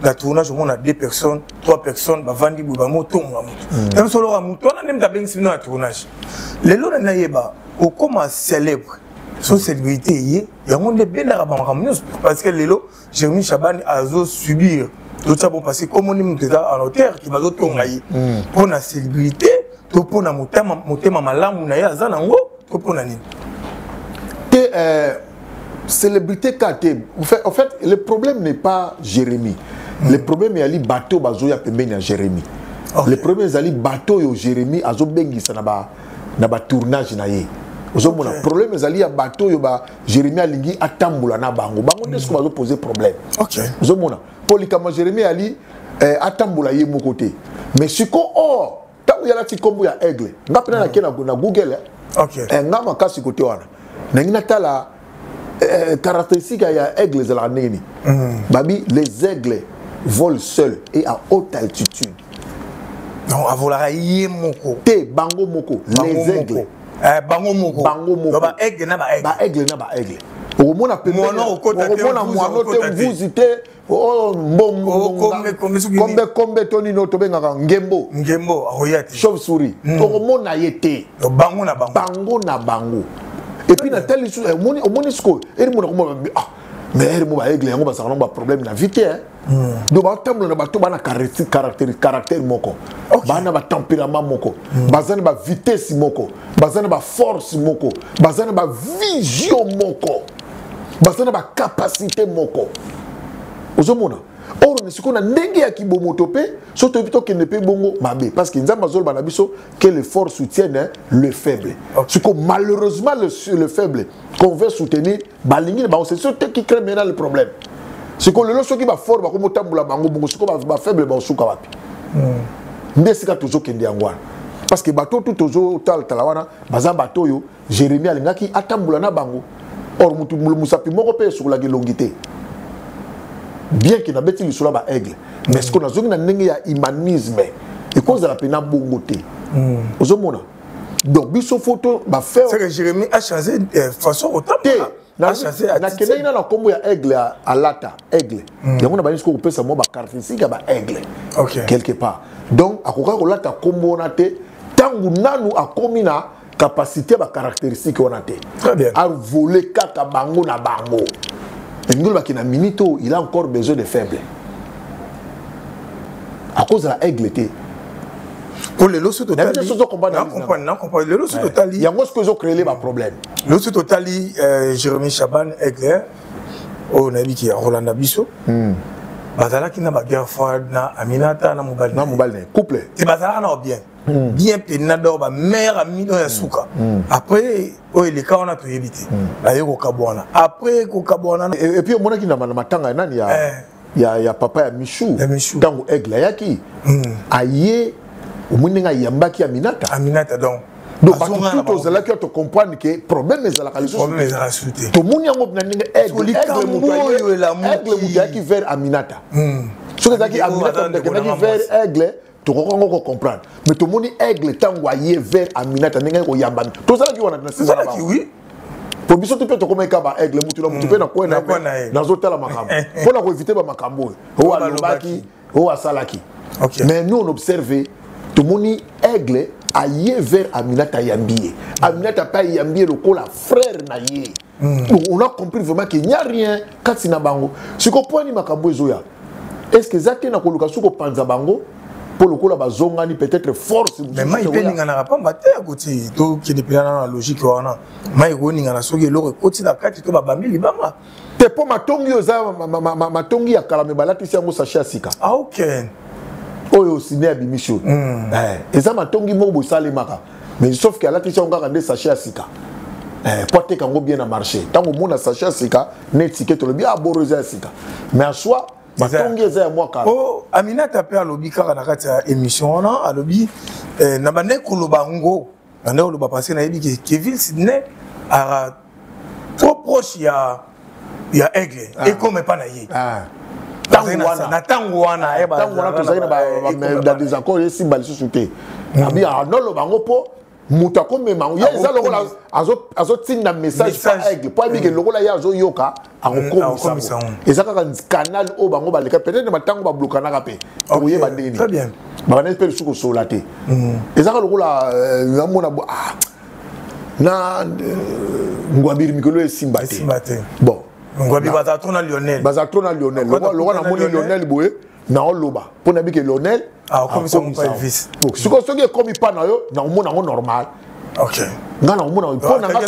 la tournage, on a 2 personnes, 3 personnes, Vandi, Bouba, Moto, Moto. Même solo à Moto, on a même d'abord une la tournage. Les lots, on a yéba, au comment célèbre. Son célébrité, il y a un monde bien à parce que les lots, Jérémy Chaban a subir. Tout ça pour passer comme on est en hauteur qui va d'autres pour la célébrité, pour la motema malamu na ya zanango, pour la nini. Célébrité KT. En fait, le problème n'est pas Jérémy. Le problème est ali bateau bazoya pembeni à Jérémy. Le problème est ali bateau yo Jérémy azo bengi sa na ba tournage na ye. Le problème est ali ya bateau yo ba Jérémy alingi atambula na bango. Bango nde ko bazo poser problème. OK. Ozomona Polikama Jérémy ali atambula ye mon côté. Mais siko tangu ya lati kombo ya aigle. Ngapena na kena na Google. OK. Ngama kasi côté wana. Na ngina tala caractéristique ya aigle de la nini. Babi les aigles volent seuls et à haute altitude. Non, à voler yé moko. Te bango moko. Les aigles. Bango moko. Bango moko. Ba aigle na ba aigle. Ba aigle na ba aigle. Omona pembe. Omona moano te visiter. Oh mbongo. Kombe toni no to benga ngembo. Ngembo aroyati. Chauve-souris. Omona yete. Bango na bango. Bango na bango. Et puis na tel issue omoni sko eri mona ko mais eri mo ba aigle yango ba sakana ba problème na vite do ba tamlo na ba to ba na caractère moko ba na ba tempérament moko bazana ba vitesse moko bazana ba force moko bazana ba vision moko bazana ba capacité moko ozomona or ne siko na ndenge ya kibomotope soto bito ke ne pe bongo mabe parce que nzamba zol bana biso que les forces soutiennent le faible. Siko malheureusement le faible qu'on veut soutenir balingi ba c'est ce qui crée maintenant le problème. Siko le loso qui ba fort ba ko motambula bango bongo siko ba faible ba suka wapi. Ndesika toujours kende angwana parce que bateau tout toujours talawana baza bateau yo Jérémie alingaki atambula na bango or mutu musapi moko pe sur la longité bien qu'il n'abeti lisula ba aigle mais ce qu'on a zongi na ndenge ya humanisme et cause de la pena bongoté ozomona donc biso photo ba faire c'est que Jérémie a changé façon autant na kene ina na kombo ya aigle à lata aigle yango na ba nisiko kopesa mo ba caractéristique ya ba aigle quelque part donc akoka ko lata kombo na te tangu nanu akomi na capacité ba caractéristique on a te très bien a voler kaka bango na bango et ngolo bakina minito il a encore besoin de faible à cause de la aigle te pour les lots total les lots total il y a moi ce que j'ai créé les problèmes le lots total Jérémie Chaban aigle on a dit qu'il y a Roland Abisso bazala qui n'a pas guerre froide na Aminata na mobile couple c'est bazala na bien bien pénado ba mère ami dans ya souka après il est quand on a tout évité la yo kabwana après ko kabwana et puis on a qui na matanga nani ya papa ya Michou tango aigle yaki aye omuninga yambaki Aminata donc tout aux élèves qui te comprendre que problème les ala kaliso to muni yango na ninga aigle qui vers Aminata ce que zaki Aminata qui vers aigle tu comprendre mais tout le monde aigle tango aye vers Aminata ninga ko yamba to ça qui wana na sisa ça oui pour biso tu peux te comment ka aigle mutu pe na ko na zotala makambo pour na éviter ba makambo o alobaki o asalaki mais nous on observe tout le monde aigle aye vers Aminata yambié Aminata pas yambié le cola frère na ye donc on a compris vraiment qu'il n'y a rien quand c'est na bango ce qu'on point ni makambo ezoya est-ce que zate na koluka suko panza bango pour le coup là bazongani peut-être force mais mai peninga na pas maté à côté to qui depuis na logique wana mai roninga na soki lo côté na kati to babambi libama te po matongi oza matongi ya kala me balati si yango sachet asika ah OK oyo siné abimisho eza matongi mo bosale maka mais sauf que alati si yango kaka nde sachet asika porte kango bien na marché tango mona sachet asika net ticket to le bien aboroza asika mais en soi matongi eza ya moi kala oh Aminata pe alobi kaka na kati ya émission wana alobi na bande koloba ngo bande koloba passer na yebi que Kevin Sidney a trop proche ya aigle et comme pas na ye tango wana tozali na désaccord esimba lisusu te abi anoloba yango mpo moto akomema ye eza lokola azotinda message pa aigle po ayebike lokola ye azoyoka akokomisa eza kaka canal oyo bango baleka peut-être matango bablokanaka mpe okoyeba ndeni babandaki mpe lisusu kosola te eza kaka lokola namona na ngwabiri mikolo esimba te bon Ngwabi bazatona Lionel lokola namoni Lionel boye na oloba po na bike Lionel comme ça on pas Elvis donc ce que est comme pas na yo na omona ngo normal OK nga na omona po na nga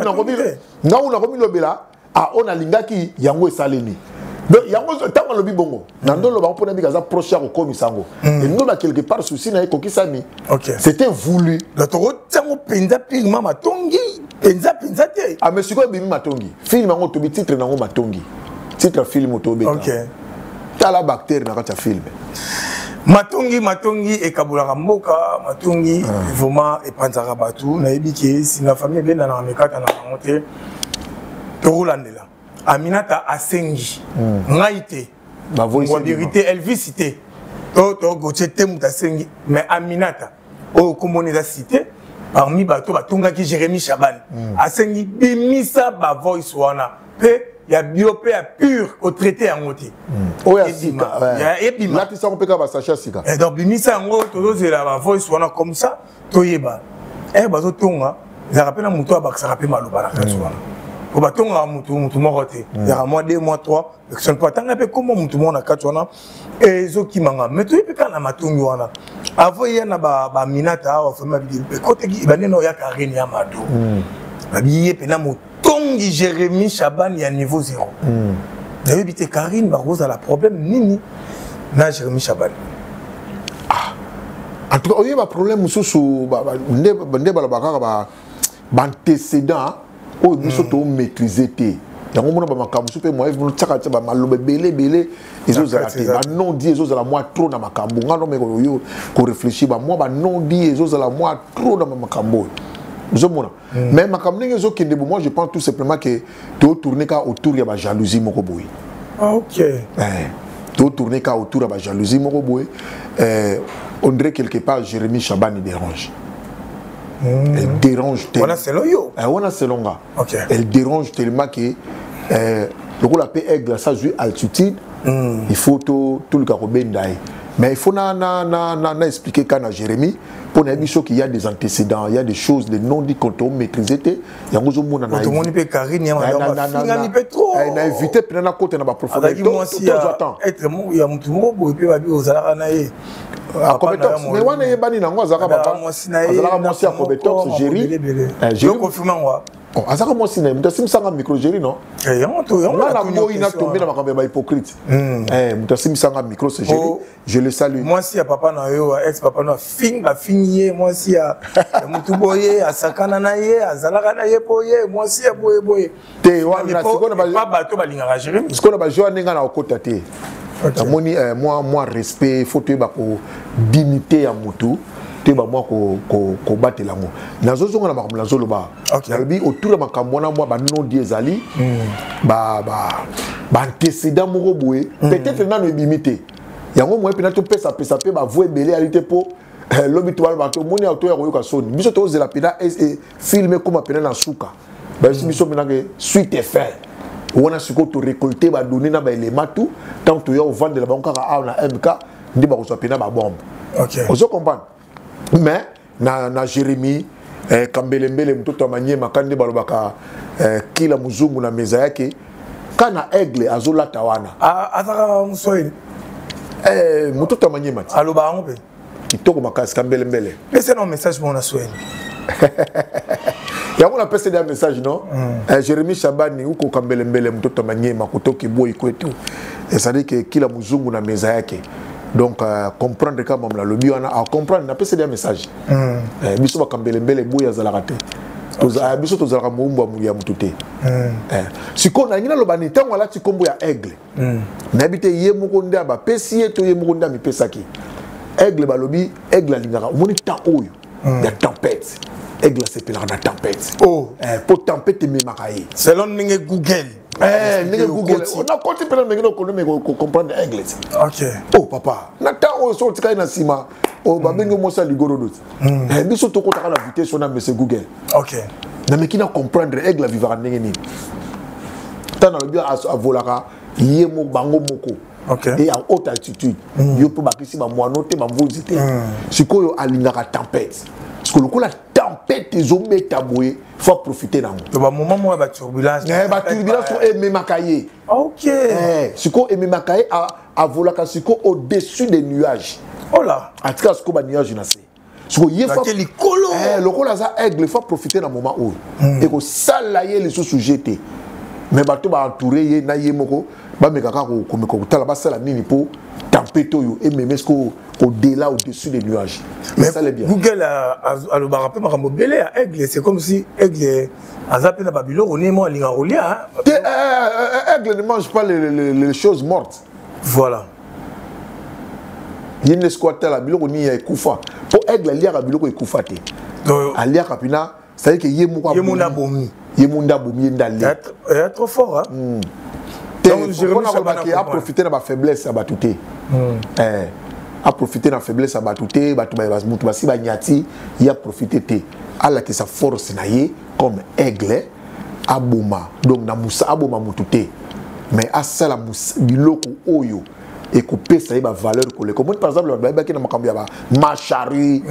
na komi lobela on a lingaki yango esaleni donc yango tango lobi bongo na ndolo ba po na bika za proche ko komisa ngo et ndolo quelque part souci na ekokisami c'était voulu le toro tango penza pigma matongi penza te ah mais siko bimi matongi film yango to bi titre nango matongi titre film to be OK tala bactérie na kata film matongi ekabulaka mboka matongi vraiment epanzaka batu na yebi ke si na famille benda na mekata na monter to rolandela Aminata asengi ngaite ba voice vérité Elvis cité to goche temu tasengi mais Aminata o komoni za cité parmi bato batongaki Jérémie Chaban asengi bimisa ba voice wana pe ya biopé ya pur au traité en moté oya sika ya ebima lati sa kopeka ba sachet sika et donc bimisa ngo tozo la ba voice wana comme ça toyeba bazo tonga za rappela muto abaksa rappela maloba na kati wana ko batonga mutu moko te ya mois 2 mois 3 action pas tanga pe comment mutu mona kati wana ezoki manga mais toyepeka na matongi wana avant ya na ba Minata wa fama bidil pe côté ki baneno ya Karine ya mado babiye pe na tongi Jérémie Chaban ya niveau 0 d'ailleurs bité Karine ba cause la problème nini na Jérémie Chaban en tout cas il y a un problème sous nde balabaka ba antécédent o biso to maîtriser té yango mona ba makambo super moi vous tsaka tsa ba malobe belé ezozala te ba non dit ezozala moi trop na makambo ngano me yo ko réfléchir ba moi ba non dit ezozala moi trop na makambo zomona mais makambo ndenge ezokende bo moi je pense tout simplement que to tourner ka autour ya ba jalousie moko boy. Ah OK. To tourner ka autour ya ba jalousie moko boy. On dirait quelque part Jérémy Chabani dérange. Elle dérange tellement. On a selon yo. On a selon gars. OK. Elle dérange tellement que le rôle appelé aigle ça joue altitude. Il faut tout le carobé d'ailleurs. Mais il faut na expliquer quand à Jérémy pour ne pas qu'il y a des antécédents, il y a des choses, des non-dits qu'on doit maîtriser. Il y a un jour où on a tout le monde peut carrer, il y a peut trop. On a évité puis na côté na ba profondeur. Être mon il y a un tout monde peut pas bien aux alaranaye. À compétence mais on est bani nango azaka papa. Azaka moi si à compétence Jérémy. Je confirme moi. Oh, azaka moi si na mutasim sanga micro Jérémy non? On a moi il a tombé dans ma caméra hypocrite. Mutasim sanga micro c'est Jérémy. Je le salue. Moi si à papa na yo ex papa na finier moi si à mutu boye à sakana na ye azalaka na ye boye moi si à boye. Te wana sikona ba bato balinga Jérémy. Sikona ba joa ninga na okota te. Moi respect faut te ba ko dignité ya mutu. Te ba moi ko battre la mo nazo zonga na makambo nazo loba nalbi autour de makambo na moi ba non diezali ba antécédent moko boye peut-être na no bimité yango moi pe na to pesa pe ba voix beléalité po lobi to ba to moni auto ya ko yoka soni biso to zela pena et filmer comme apena na suka ba si biso mena ke suite est fait on a ce ko to récolter ba donner na ba élément tout tant to yo vendre la banque à na MK ndi ba ko so pena ba bombe. OK vous comprenez. Mais na Jérémy Kambelembele mtoto manyema kandi balobaka kila muzungu na meza yake kana aigle azola tawana azaka muswahili mtoto manyema aloba ngombe kitoko makasi Kambelembele laissez un message pour na swahili ya kuna pesa des message non Jérémy Chabani uko Kambelembele mtoto manyema kutoka boy kwetu ça dit que kila muzungu na meza yake. Donc comprendre quand même la lobby on a comprendre na pesa des messages biso ba Kambelembele boya zalakate toza biso tozalaka muumba ya mutute siko na ngina lobani tango la tikombo ya aigle na bité ye moko nda ba pesi to ye moko nda mi pesaki aigle ba lobby aigle lingaka moni ta oyo ya tempête aigle s'appelle la tempête pour tempête me makaye selon ninge Google Google on a compté pendant que comprendre aigle. OK. Oh papa na ta o so tika na sima o ba bengo mosa ligoro dot biso to kota la vitesse on a monsieur Google. OK. Na me kina comprendre aigle vivra ndenge ni tana le bien a volaka yemo bango moko. OK. Et en haute altitude yo po bakisi ba moano te ba mvozite sikoyo alingaka tempête parce que le la tempête ezomé taboué faut profiter d'en ba moment moi ba turbulence ba turbulence et memakaye. OK. Siko et memakaye a volaka siko au-dessus des nuages. Oh là en tout cas siko ba nuage na se siko yefa quel colo le colo ça aigle faut profiter dans moment où et ko salaye les sous sujeté mais bato ba entouré ye na ye moko ba mekaka ko meko tala ba sala nini po tempête yo et même esco au-delà au-dessus des nuages. Mais ça l'est bien. Google a le barapé makambo belé à aigle c'est comme si aigle a zappé na Babylone on est moi linga rolia aigle ne mange pas les choses mortes. Voilà. Il ne squatte la Babylone ni ekufa. Pour aigle liya Babylone ekufa te. Alia kapina c'est que yemuna bomi ndalé. Il est trop fort hein. Donc Jérémy Chabani a profité de ma faiblesse à batouté. A profité de la faiblesse à batouté, mutu basi ba nyati, il a profité te. Allah que sa force naie comme aigle aboma. Donc na musa aboma mututé. Mais à ça la musa biloko oyo et couper ça ba valeur ko le. Comme par exemple ba ki na makambia ba machari,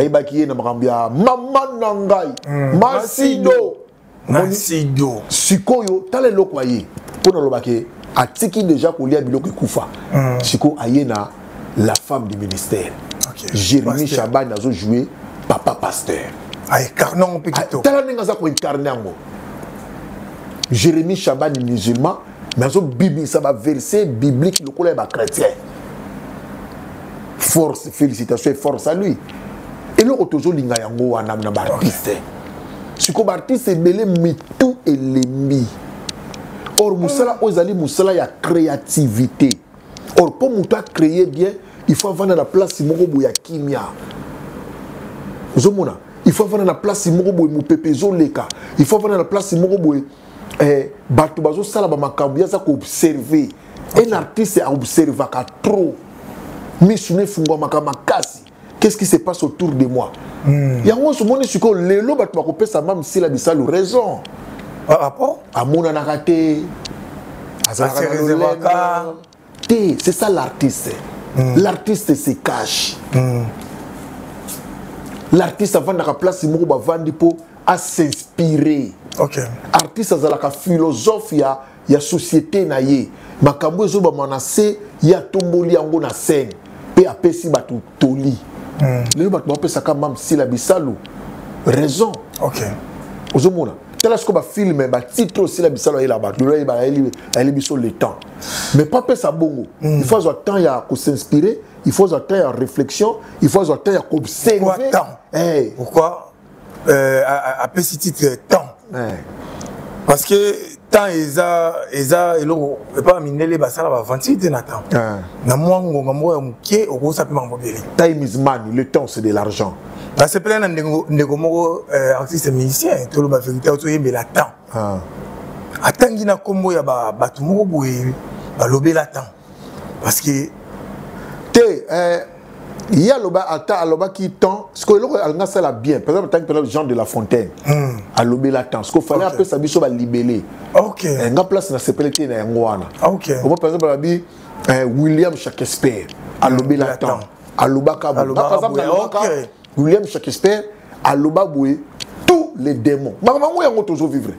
ba ki na makambia mama nangai, masido. Sikoyo tale loko aye. Pour le baquet, a tiki déjà qu'on lia biloko kufa. Siko ayena la femme du ministère. Jérémy Chabani a joué papa pasteur. Incarné un petit. Talaninga za ko incarné ngo. Jérémy Chabani musulman, mais zo biblique ça va verset biblique le collègue ba chrétien. Force, félicitations et force à lui. Et le otozo linga yango wana na artiste. Siko artiste belé mitou et lembi. Or musala ozali musala ya créativité. Or pour muta créer bien, il faut avoir la place moko boya kimia. Ozomona, il faut avoir la place moko boya mupepezo leka. Il faut avoir la place moko boya bato bazo sala ba makambo ya za ko observer. Un artiste a observé ka trop. Mais souné fungwa makamakasi. Qu'est-ce qui se passe autour de moi? Il y a un moment où les lots bato ba ko pesa même si la bisalo raison. Par rapport à mon anakate. C'est ça l'artiste. L'artiste se cache. L'artiste avant de la place, il à s'inspirer. Artiste a la philosophie, il y a société naïe. Makambo zo ba manase, il y a tomboli ango na scène. Pe apesi batu toli. Le batu ba pesa ka mam si la bisalo. Raison. Ozomona. Tel ce que film, titre aussi la bisalo et la batu. Elle biso le temps. Mais pas pesa bongo. Il faut avoir temps à s'inspirer. Il faut avoir temps à réflexion. Il faut avoir temps à observer. Pourquoi temps? Pourquoi à petit titre temps? Parce que temps eza eloko pas minele basala ba 28 na temps. Na mwango ngambo ya muke okosa pe mangobeli. Time is money, le temps c'est de l'argent. Parce que plein ndeko moko artiste musicien to lo ba vérité to yembe la temps. Atangi na kombo ya batu moko boye ba lobela temps. Parce que il y a le qui temps, ce que l'on a bien. Par exemple, Jean de La Fontaine, à l'obéla temps. Ce qu'il fallait après, ça va libérer. Il y a place dans ce pélété dans Ngwana. Par exemple, William Shakespeare, à l'obéla temps. À l'obaka, William Shakespeare, à l'obaboué, tous les démons. Maman, moi, on toujours vivre.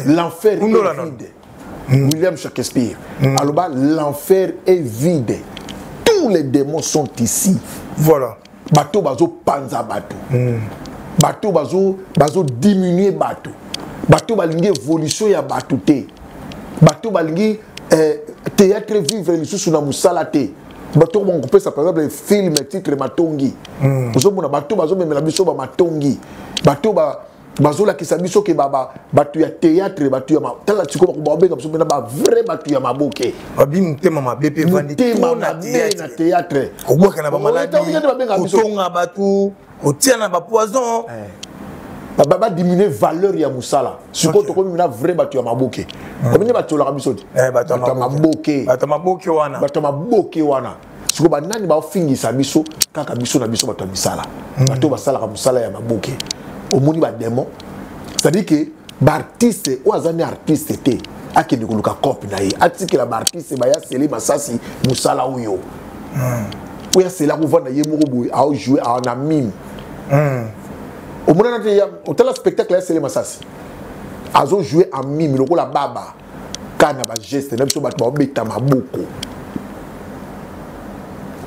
L'enfer est vide. William Shakespeare, à l'oba, l'enfer est vide. Tous les démons sont ici. Voilà. Bateau bazo panza bateau. Bateau bazo diminuer bateau. Bateau balingi évolution ya bateau te. Bateau balingi théâtre vivre les sous na musala te. Bateau on peut ça par exemple film titre matongi. Ozo mona bateau bazo memela biso ba matongi. Bateau bazo la kisabiso ke baba bateau ya théâtre bateau ya tala tiko ba benga biso na ba vrai bateau ya maboke. Babi mutema mabepe vandi na théâtre. Oboka na ba maladi. Otonga bateau, otia na ba poison. Baba diminuer valeur ya musala. Siko to komi na vrai bateau ya maboke. Komi bateau la biso. Bateau ya maboke. Bateau ya maboke wana. Bateau ya maboke wana. Siko ba nani ba fingisa biso kaka biso na biso bateau ya misala. Bateau basala ka musala ya maboke. Au monde ba démon, c'est-à-dire que l'artiste ou azani artiste té akende koluka cop na ye atiki la artiste ba ya seli masasi musala uyo ou ya sela ko vanda ye moko boy a jouer en mime au monde na te au tel spectacle ya seli masasi azo jouer en mime loko la baba kana ba geste na biso ba beta maboko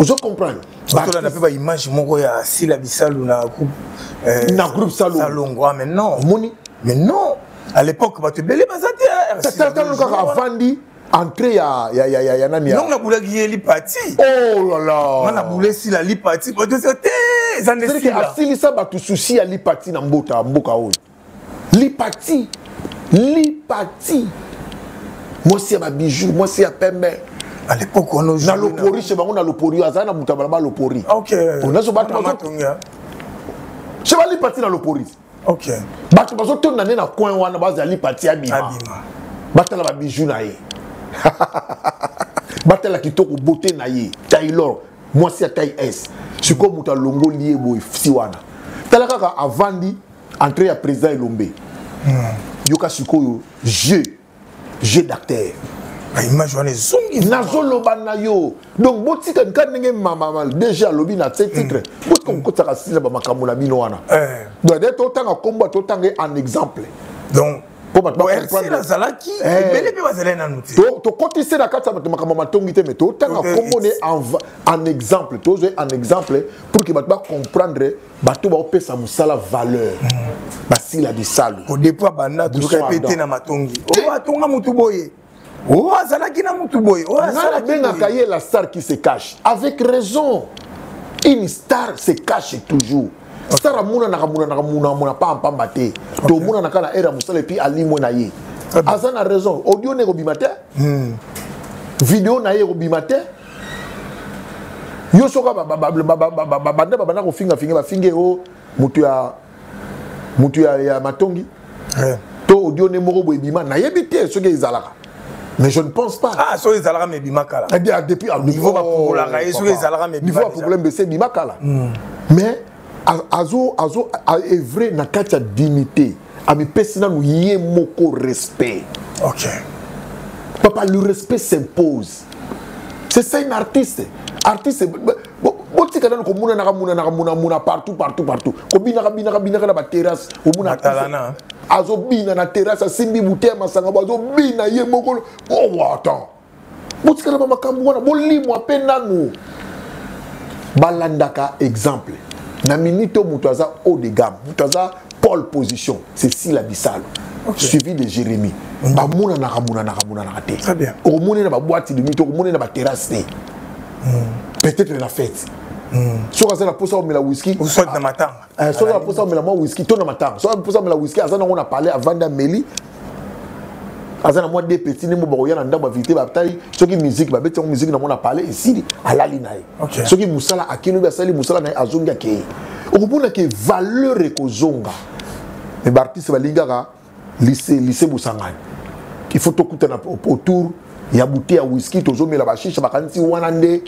vous comprenez. Parce que on a image moko ya Sila Bisalou na groupe Salongo mais non. Mais non. À l'époque ba te belé bazate. C'est encore avandi entrée ya nani. Non na boula qui li parti. Oh là là. Na boula si la li parti. Ba c'était ça ne c'est que asili ça ba tout souci ya li parti na mboka o. Li parti. Moi c'est ma bijou, moi c'est à pembe. À l'époque, on a joué. Dans l'opori, c'est bon, on a l'opori. Azana Moutababa l'opori. Ok. On a ce bateau. Je vais aller partir dans l'opori. Ok. Bateau, parce que tout le monde a coin ou on a aller partir à Bima. Bateau la bijou naïe. Bateau la qui toque beauté naïe. Taylor. Moi c'est à taille S. Je suis comme Mouta Longo lié boy siwana. Talaka a vendu entrer à président Elombe. Yoka Suko jeu d'acteur. Image on est zongi nazolo banayo donc botika nkanenge mama déjà lobi na ce titre botika nkotaka sila ba makambo na bino wana donc d'être autant combat autant un exemple donc pour pas comprendre la zalaki bele pe bazela na nuti to kotise na kata makambo matongi te mais to autant combo en exemple to jouer un exemple pour que ba comprendre bato ba opesa musala valeur basila di salu au dépôt banda to ka péter na matongi o atonga mutu boye. Oh, Azalaki na mutu boy. Oh, Azalaki la star qui se cache. Avec raison. Une star se cache toujours. Star amuna na pas en pambate. To muna na kana era musala puis ali mona ye. Azan a raison. Audio n'est robimate. Vidéo n'a robimate. Yo soka banda babana ko finga o mutu ya matongi. To audio n'est moko boibima na yebite soki ezalaka. Mais je ne pense pas. Ah, so ezalaka me bimakala. Depuis niveau pour la raison so ezalaka me niveau problème baisser bimakala. Mais azo a œuvré na katia dignité. Ami pesina nous yé moko respect. OK. Papa, le respect s'impose. C'est ça un artiste. Artiste boti kana ko muna partout. Ko bina na ba terrasse, ko muna talana. Azo bina na terrasse simbi bouteille masanga bazo bina ye moko. Oh attends. Boti kana ba makambu wana bolimo apena nous. Balandaka exemple. Na minito mutaza haut de gamme. Mutaza pole position. C'est si la Bissalo. Okay. Suivi de Jérémy. Bamuna na te. Très bien. Au monde na ba boîte de mito, au monde na ba terrasse. Peut-être la fête. Si on a la pose la whisky, ou soit dans matin. Si on a la pose la whisky, ton matin. Si on a la pose la whisky, on a parlé avant d'Amélie. Azana moi des petits ne mo ya na ndamba vité ba taille ce qui musique ba beton musique na on a parlé ici à la linaï. Ce qui musala akino ba sali musala na azonga ke. Okubuna ke valeur ko zonga. Mais artiste ba lingaka lycée Busangani. Il faut tout autour ya bouteille ya whisky tozo mela ba chicha ba kanti wanande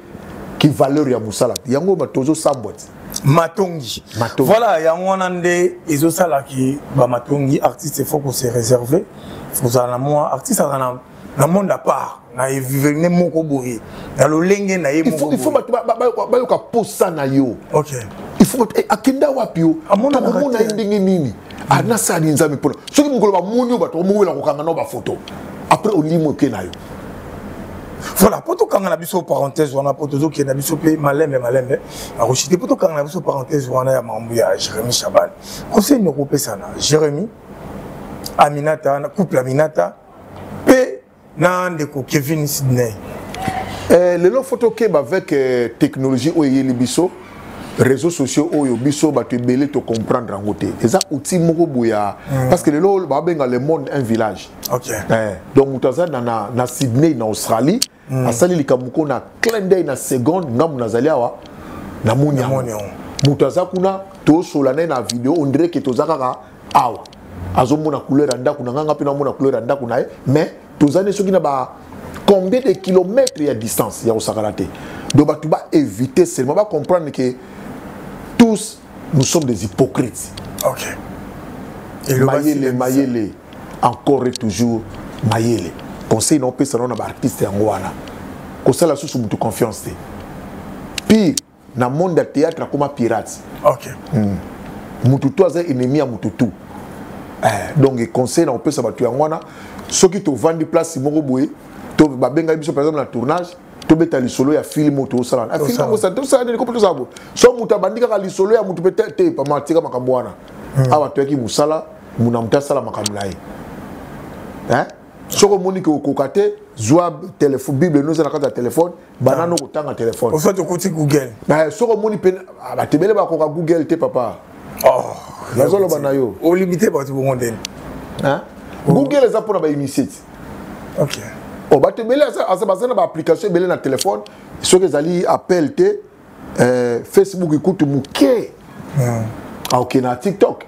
qui valeur ya musala. Yango ba tozo sambot. Matongi. Voilà, yango wanande ezo sala ki ba matongi artiste il faut qu'on se réserver. Vous avez moi artiste dans le monde à part na vivre moko boye na lolenge na ye moko il faut ba ka posa na yo. OK. Il faut akenda wapi yo amona ndenge nini ana sa ni nzambe pona soki mukolo ba moni ba to mo wela ko kanga no ba photo après olimo ke na yo. Voilà, pour tout quand on a vu sur parenthèse, on a pour tout qui a vu sur malembe. Alors, je pour tout quand on a vu sur parenthèse, on a Mambouya, Jérémy Chaban. Conseil nous couper ça, Jérémy, Aminata, couple Aminata, P, Nandeko, Kevin Sydney. Les lots photos qui avec technologie ou les biso, réseaux sociaux ou les biso, bah tu belé te comprendre en côté. Et ça, outil moko bouya, parce que les lots, bah benga le monde un village. OK. Donc mutaza na Sydney, na Australie. Asali likamuko na clin d'œil na seconde ngamu nazaliawa na munya mutaza kuna to solana na vidéo on dirait que tozaka awa azomona couleur anda kuna nganga pina mona couleur anda kuna mais tozane soki na ba combien de kilomètres ya distance ya osakalate donc ba tu ba éviter seulement ba comprendre que tous nous sommes des hypocrites. OK. Et le Mayele encore et toujours Mayele. Conseil non peut salon na artiste en wana ko sala sous mutu confiance puis na monde de théâtre comme pirate. OK. Mutu toza ennemi à mutu tout. Donc conseil non peut ça batu en wana ceux qui te vendent place moko boye to ba benga biso par exemple na tournage to beta li solo ya film to sala a film ko ça to ça ne ko to ça bo so mutu bandika ka li solo ya mutu peut-être pas matika makambo wana awa to ki musala munamta sala makamulai soko monique au kokate zoa téléphone bible nous na téléphone banano ko tanga téléphone au fait au côté Google na soko moni pe ba tebele ba ko Google te papa nazolo banayo au limité ba tu monde Google za pour ba initiate. OK. O ba tebele asa basana ba application belé na téléphone soko ezali appel te Facebook écoute muké OK na TikTok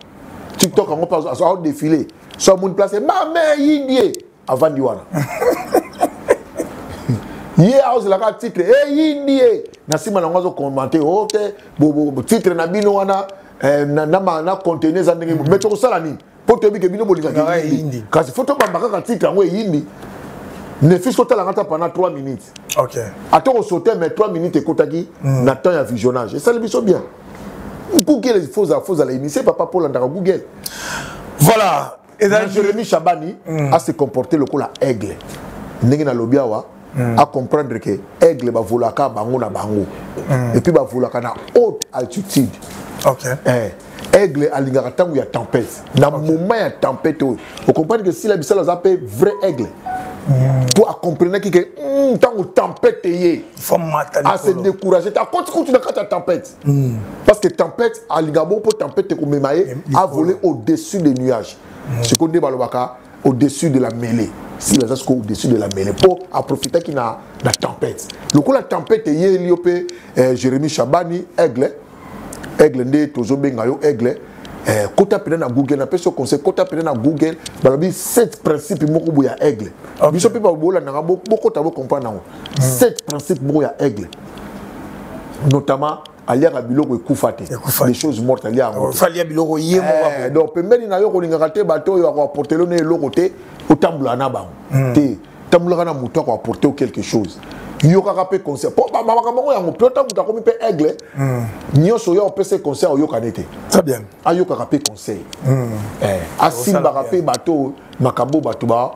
on passe à défiler so mon place ma mère yindie avant diwana hier house la titre yindie na sima na ngazo commenter OK bo titre na bino wana na contenir za ndenge mais to sala ni pour te bike bino bolinga yindi kasi photo ba ka titre ngo yindi ne fils ko tala ngata pendant 3 minutes. OK. Attends sauter mais 3 minutes ekotaki na temps ya visionnage et ça le biso bien. Google il faut à l'initier papa pour l'andara Google. Voilà. Et Jérémy Chabani a se comporté le coup la aigle. Ndenge na lobiawa a comprendre que aigle ba volaka bango na bango. Et puis ba volaka na haute altitude. OK. Aigle alingaka tangu ya tempête. Na moment ya tempête vous comprenez que si la bisala zappé vrai aigle. Pour comprendre que tangu tempête il faut mater à se décourager. Ta continue dans la tempête. Parce que tempête alingabo pour tempête comme a volé au-dessus des nuages. Ce qu'on dit balobaka au-dessus de la mêlée. Si les gens au-dessus de la mêlée, pour profiter qu'il y a la tempête. Le coup, la tempête, il y a Jérémy Chabani, Aigle, Aigle, Tozo Bengayo, Aigle. Quand tu as Google, on ce conseil, quand tu as Google, il y a 7 principes pour y a Aigle. Il y a beaucoup de comprendre. 7 principes pour y a Aigle. Notamment, il y a des choses mortes. Il y a donc, même na yo ko linga te bateau yo ko apporter le nez côté au tambula na ba te tambula na muto ko apporter quelque chose yo ka pe conseil po ba ba ka ya muto tamuta ko mi pe aigle nyoso yo pe ce conseil yo kanete très bien ayo ka pe conseil asimba ka pe bateau makambo bato ba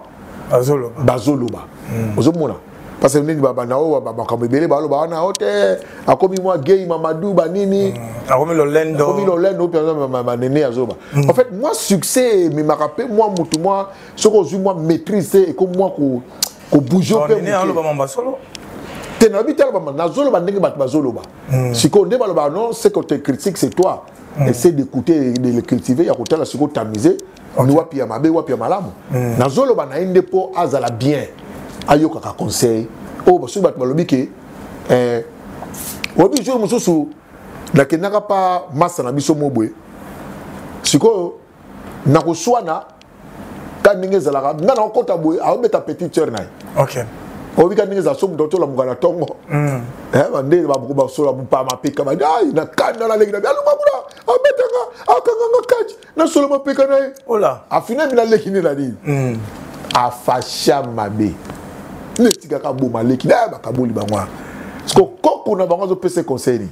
bazoloba ozomona parce que nini baba nao baba kamebele balo ba na hote akomi moi gay mamadou ba nini akomi lolendo ma nene azoba en fait moi succès me rappelle moi mutu moi ce que moi maîtriser et comme moi ko bouger pe nene alo ba mamba solo te na bitel ba na zolo ba ndenge ba zolo ba si ko ndeba ba non c'est que tu critiques c'est toi essaie d'écouter de le cultiver ya ko tala siko tamiser ni wapi ya mabe wapi ya malamu na zolo ba na inde po azala bien ayoka ka conseil o basu bat balobi ke obi jour mususu na kenaka pa masa na biso mobwe siko na ko swana ta ninge zalaka ngana okota boy a obeta petite sœur na OK obi ka ninge za somu doto la mugala tongo bande ba buku ba sola bu pa mapeka ba dai na kana la legina alu mabura obetanga akanga kaji na solo mapeka na ola afina mina lekini na di afasha mabe le tika ka boma leki da ba kaboli bangwa parce que koko na bangwa zo pese conseil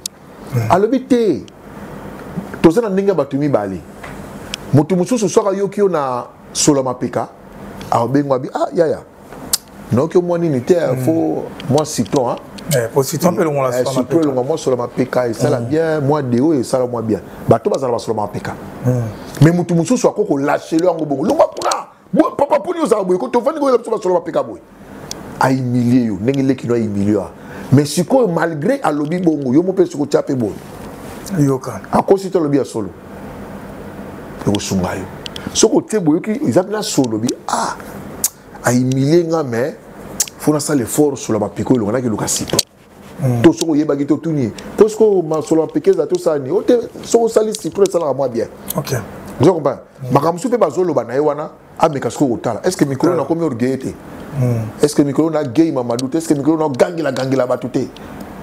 alobité tozana ndinga batumi bali mutu mususu soka yokio na solo mapeka abengwa bi yaya nokyo mwani ni te faut moi citron pour citron pe longa la solo mapeka moi solo mapeka et ça la bien moi deo et ça la moi bien bato bazala ba solo mapeka mais mutu mususu akoko lâcher le ngo bongo longa puna papa puni ozaboy ko to fani ko la solo mapeka boy a humilié yo ndenge leki no humilié mais siko malgré alobi bongo yo mo pe siko tiape bon yoka akosi to lobi ya solo ko sungayo soko te boyo ki izapna solo bi a humilié nga mais faut na ça l'effort sur la mapiko lo na ki luka sito to soko yeba ki to tuni parce que ma solo mapike za to sani o te soko sali sito ça la moi bien OK vous comprenez makamsu pe bazolo ba na yewana ameka siko otala est-ce que micro na komi orgueillete est-ce que micro na gay mamadou est-ce que micro na gangila batute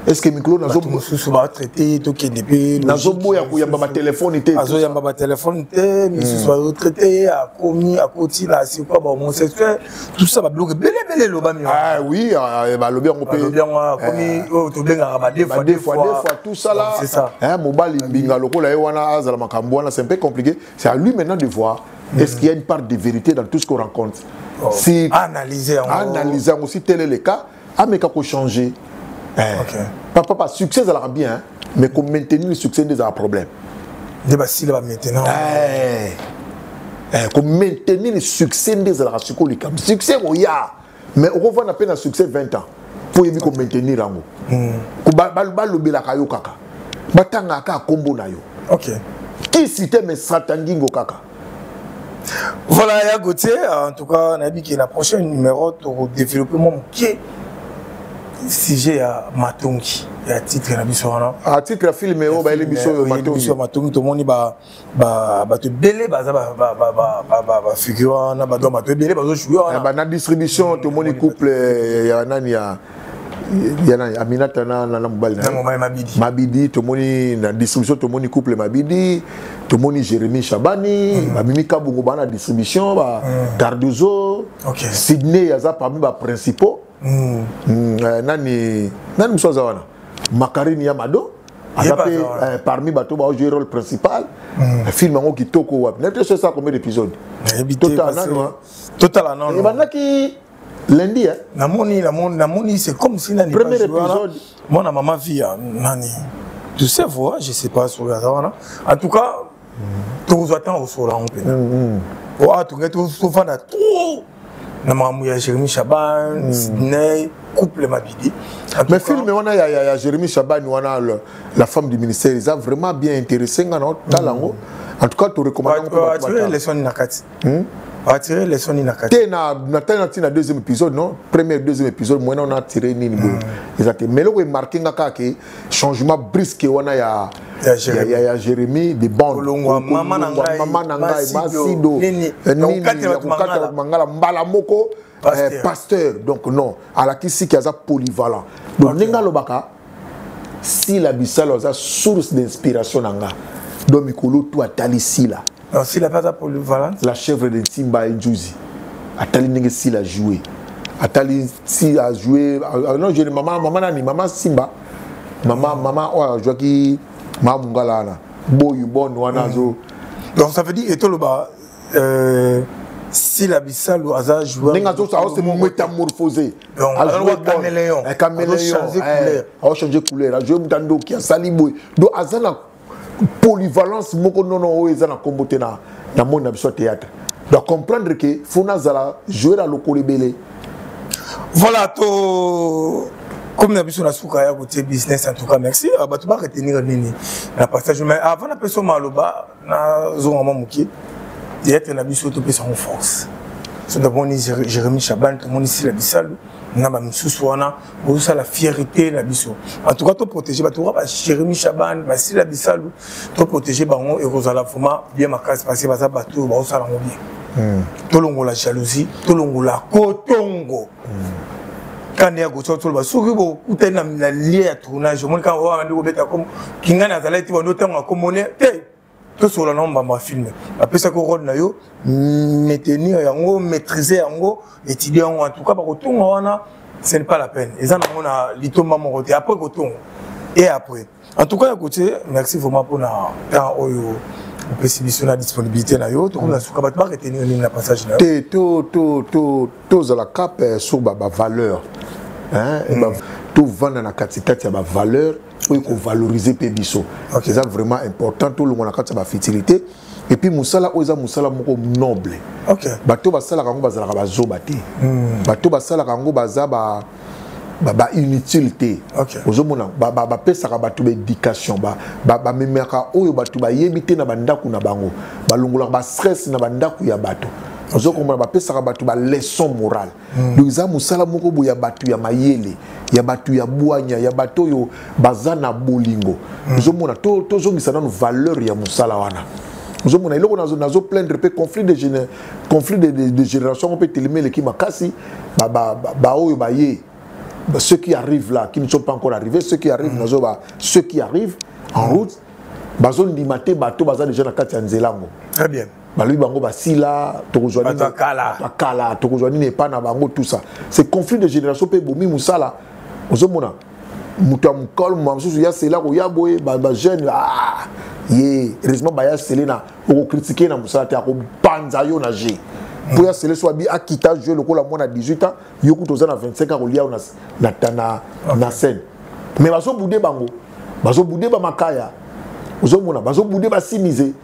est-ce que micro na zo mususu ba traiter to ke depuis na zo boya ko yamba ba téléphone té azo yamba ba téléphone té mususu ba traiter a komi a koti la c'est quoi ba homosexuel tout ça ba bloquer belé lo ba mi oui ba lobi on peut komi to benga ba des fois tout ça là c'est ça mobali binga lokola e wana azala makambo wana c'est un peu compliqué c'est à lui maintenant de voir est-ce qu'il y a une part de vérité dans tout ce qu'on rencontre si analyser aussi tel est le cas mais qu'on changer papa succès ça va bien mais qu'on maintenir le succès des problèmes débat si là maintenant qu'on maintenir le succès des succès il y a mais on va à peine un succès 20 ans pour éviter qu'on maintenir en haut qu'on le la kayo kaka batanga ka combo na yo OK qui cite mes stratangingo kaka. Voilà, ya Gauthier, en tout cas, on a dit que la prochaine numéro pour développer mon sujet à Matongi, à titre de la à titre de film, Matongi, tout le monde va te belé, figure, va te belé, la distribution, tout le monde couple, il y a Aminata na Mabidi to moni na distribution to moni couple Mabidi to moni Jérémy Chabani Mimi Kabungo bana distribution ba Cardozo Sydney yaza parmi ba principaux nani msoza wana Makarine Yamado azape parmi bato ba jouer rôle principal film ngo kitoko wapi na c'est ça combien d'épisodes total non banaki lundi Namoni c'est comme si nani premier épisode moi na maman vie nani tu sais voir je sais pas sur la en tout cas tous attend au sol on peut tout get tout souvent à tout na maman ya Jérémy Chaban Sydney couple Mabidi mais film on a Jérémy Chaban on a la femme du ministère ils a vraiment bien intéressé ngana talango en tout cas tu recommandes tu les son nakati attirer les sons inakati. T'es na deuxième épisode non, premier deuxième épisode moi on a tiré nini bo. Exactement. Mais là où est marqué ngaka que changement brusque wana ya Jérémy de bande. Mama nangai Masido. Nini kata mangala mbala moko pasteur. Donc non, à la kisi qui a polyvalent. Donc ninga lobaka si la bisalo a source d'inspiration nanga. Donc mikolo tout atali si là. Alors, s'il n'a pas polyvalence, la chèvre de Timba et Juzi. Atali n'est s'il a joué. Atali si a joué. Non, je dis maman Simba. Maman, oh, je qui Mamungala. Boy, bon, wanazo. Donc ça veut dire, et tout le bas, si la Bissal ou Aza joue. Nengazo, ça c'est métamorphosé. A joué caméléon. Caméléon. A changé couleur. A joué Mutando qui a sali boy. Donc Azana. Polyvalence moko nono eza na kombote na monde na théâtre. Donc comprendre que fona zala jouer à lokolebele. Voilà to comme na biso na suka ya côté business en tout cas merci ba to ba retenir nini na partage mais avant na personne maloba na zo mama muki théâtre na biso to pesa en force. C'est d'abord Jérémy Chaban tout le monde ici la Bissal na ba misusu wana bosa la fierté na biso en tout cas to protéger ba to ba Jérémy Chaban ba si la Bissal to protéger bango et rozala vraiment bien makasi parce que ba bato ba osala ngo bien to longo la jalousie to longo la kotongo quand ya goto to ba soki bo utena na lie ya tournage mon quand wa ndiko beta comme kingana zalati wa notango akomone te tout sur le nom de film. Après ça, on a maintenir, maîtriser, étudier, en tout cas, ce n'est pas la peine. Et ça, on a l'itoma mon côté. Après, et après. En tout cas, à côté, merci vraiment pour la disponibilité. Tu as retenir le passage. Tous à la cap sur la valeur. Tout vendre dans la catégorie de valeur. Il faut valoriser Pébiso. C'est vraiment important. Tout le monde a sa fertilité. Et puis, Moussala, Moussala noble. Bato basala kango bazala bazo bate. Bato basala kango bazaba inutilité. Ozomona ba pesa ka bato éducation ba memeka oyo bato ba yebite na bandaku na bango. Ba longola ba stress na bandaku ya bato. Ozomona ba pesa ka bato ba leçon morale. Donc za Moussala moko boya bato ya mayele. Ya batu ya buanya ya bato yo bazana bolingo ozomona to zongisa na valeur ya musala wana ozomona iloko nazo plaindre pe conflit de génération on peut télémer les qui makasi ba oyo ba ye ceux qui arrivent là qui ne sont pas encore arrivés ceux qui arrivent nazo ba ceux qui arrivent en route bazon limate bato baza déjà na kati ya nzelango très bien lui bango basila tokozwani bakala tokozwani ne pas na bango tout ça c'est conflit de génération pe bomi musala ozomona mutu amukolo masusu ya sela ko ya boye ba jeune ye heureusement ba ya selena ko critiquer na musala te ko panza yo na je pour ya sele so bi akita jouer le ko la mona 18 ans yoku toza na 25 ans ko lia na scène mais bazo boudé bango bazo boudé ba makaya ozomona bazo boudé ba simiser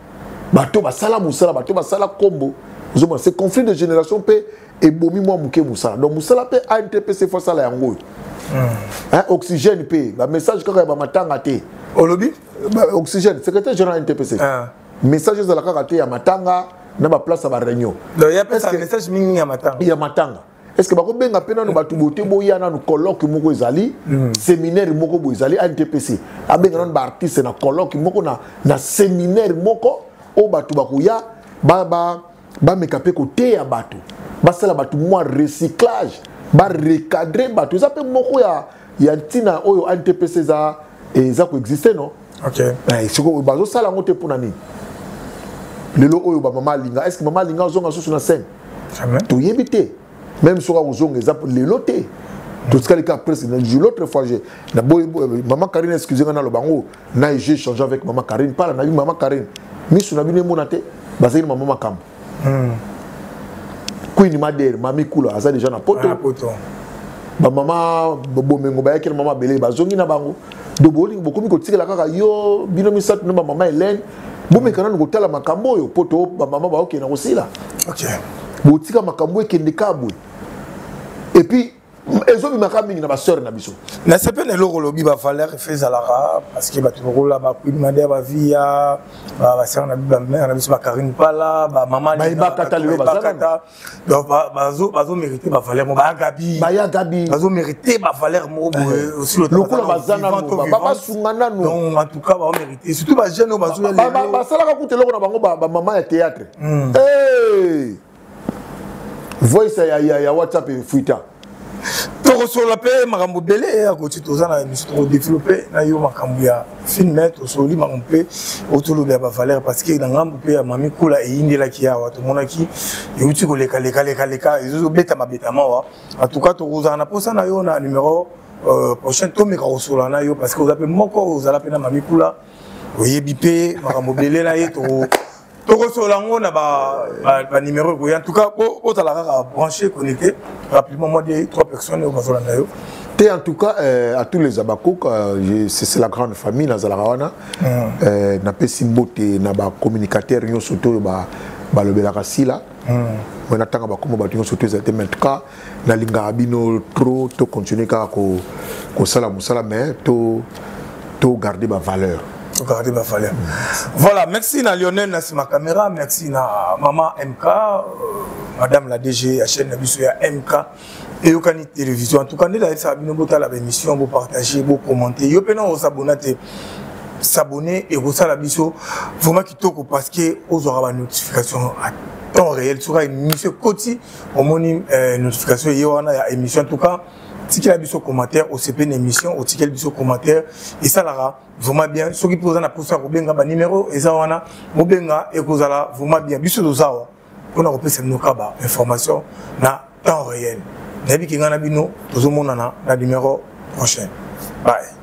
bato basala musala bato basala kombo ozomona c'est conflit de génération pe et bomi moi muke musala donc musala pe ANTPC faut ça la yango oxygène pe ba message kaka ba matanga te olobi oxygène secrétaire général NTPC message za la kaka te ya matanga na ba place ba réunion donc il y a pas ça message mingi ya matanga est-ce que ba ko benga pena no batu bote boya na no colloque moko ezali séminaire moko bo ezali NTPC abenga non ba artiste na colloque moko na séminaire moko o batu bakuya ba mekape côté ya batu ba sala batu moi recyclage ba recadrer bato ça peut moko ya ntina oyo NTPC za ko exister non siko bazo sala ngote pona nini lelo oyo ba mama linga est-ce que mama linga zonga susu na scène jamais to yebite même soka ozonga za lelo te tout ce que presque l'autre fois na maman Karine excusez-moi na lo bango na j'ai changé avec maman Karine pas na maman Karine misu na bino monate bazeli maman makambo Queen Madère, Mami Kula, aza déjà na poto. Ba mama bomengo ba yakela mama belé ba zongi na bango. Do bolingo bokomi ko tikela kaka yo bino misatu na mama Hélène. Bomekana ngo tala makambo yo poto ba mama ba okena kosila. Bo tika makambo ekende kabwe. Et puis ezobimaka mingi na basœur na biso na sepe na eloko olobi bavaleur efe ezalaka parce que bato lokola bakuidimade ya bavia basœur na bamere na biso bakarine pala bamamabakata bazomérite bavaleur mo bayagabi bazomérite bavaleur moko lokola baza babasunga nanu donc en tout cas baomérite surtout bajeune oyo bazoya basalaka kuta eloko na bango bamama ya théâtre voice ya WhatsApp efuita tokosola mpe makambo ebele akoti toza na émission tokodéveloppe na yo makambo ya filme tosoli makambo mpe otoloba ya bavaleur parce que na ngambo mpe ya mami kula eyindelaki awa tomonaki euti koleka ezobeta mabetama awa en tout cas tokozala na posa na yo na numéro prochaine tomeka kosola na yo parce que oza mpe moko ozala mpe na mami kula oyebi mpe makambo ebele na ye tokosolango na ba numéro ko en tout cas otala kaka branché connecté rapidement moi des 3 personnes au bazolanda yo en tout cas à tous les abakok c'est la grande famille na zalarawana na pesi mbote na ba communicateur nyo soto ba lobelaka sila on attend ba komo ba nyo soto ezate mais en tout cas na linga bino trop to continuer ka ko sala musala mais to garder ba valeur. Regardez ma valeur. Voilà, merci à Lionel Nassi ma caméra, merci à Maman MK, Madame la DG, la chaîne MK et Yokani Télévision. En tout cas, nous avons fait l'émission, vous partagez, vous commentez. Vous pouvez vous abonner et vous la biso. Vraiment qui toque parce que vous aurez une notification à temps réel. Sur une émission quotidienne, au moins une notification, il y a une émission en tout cas. Si vous avez des commentaires, au CP une émission, au ticket des commentaires, et ça là, vraiment bien. Ceux qui posent un pouce à Robenga, numéro, et ça wana, Robenga, et Kozala, vraiment bien. Bisous de Zawa, on a repris cette information, na temps réel. Nabi Kingana Bino, tout le monde na numéro prochain. Bye.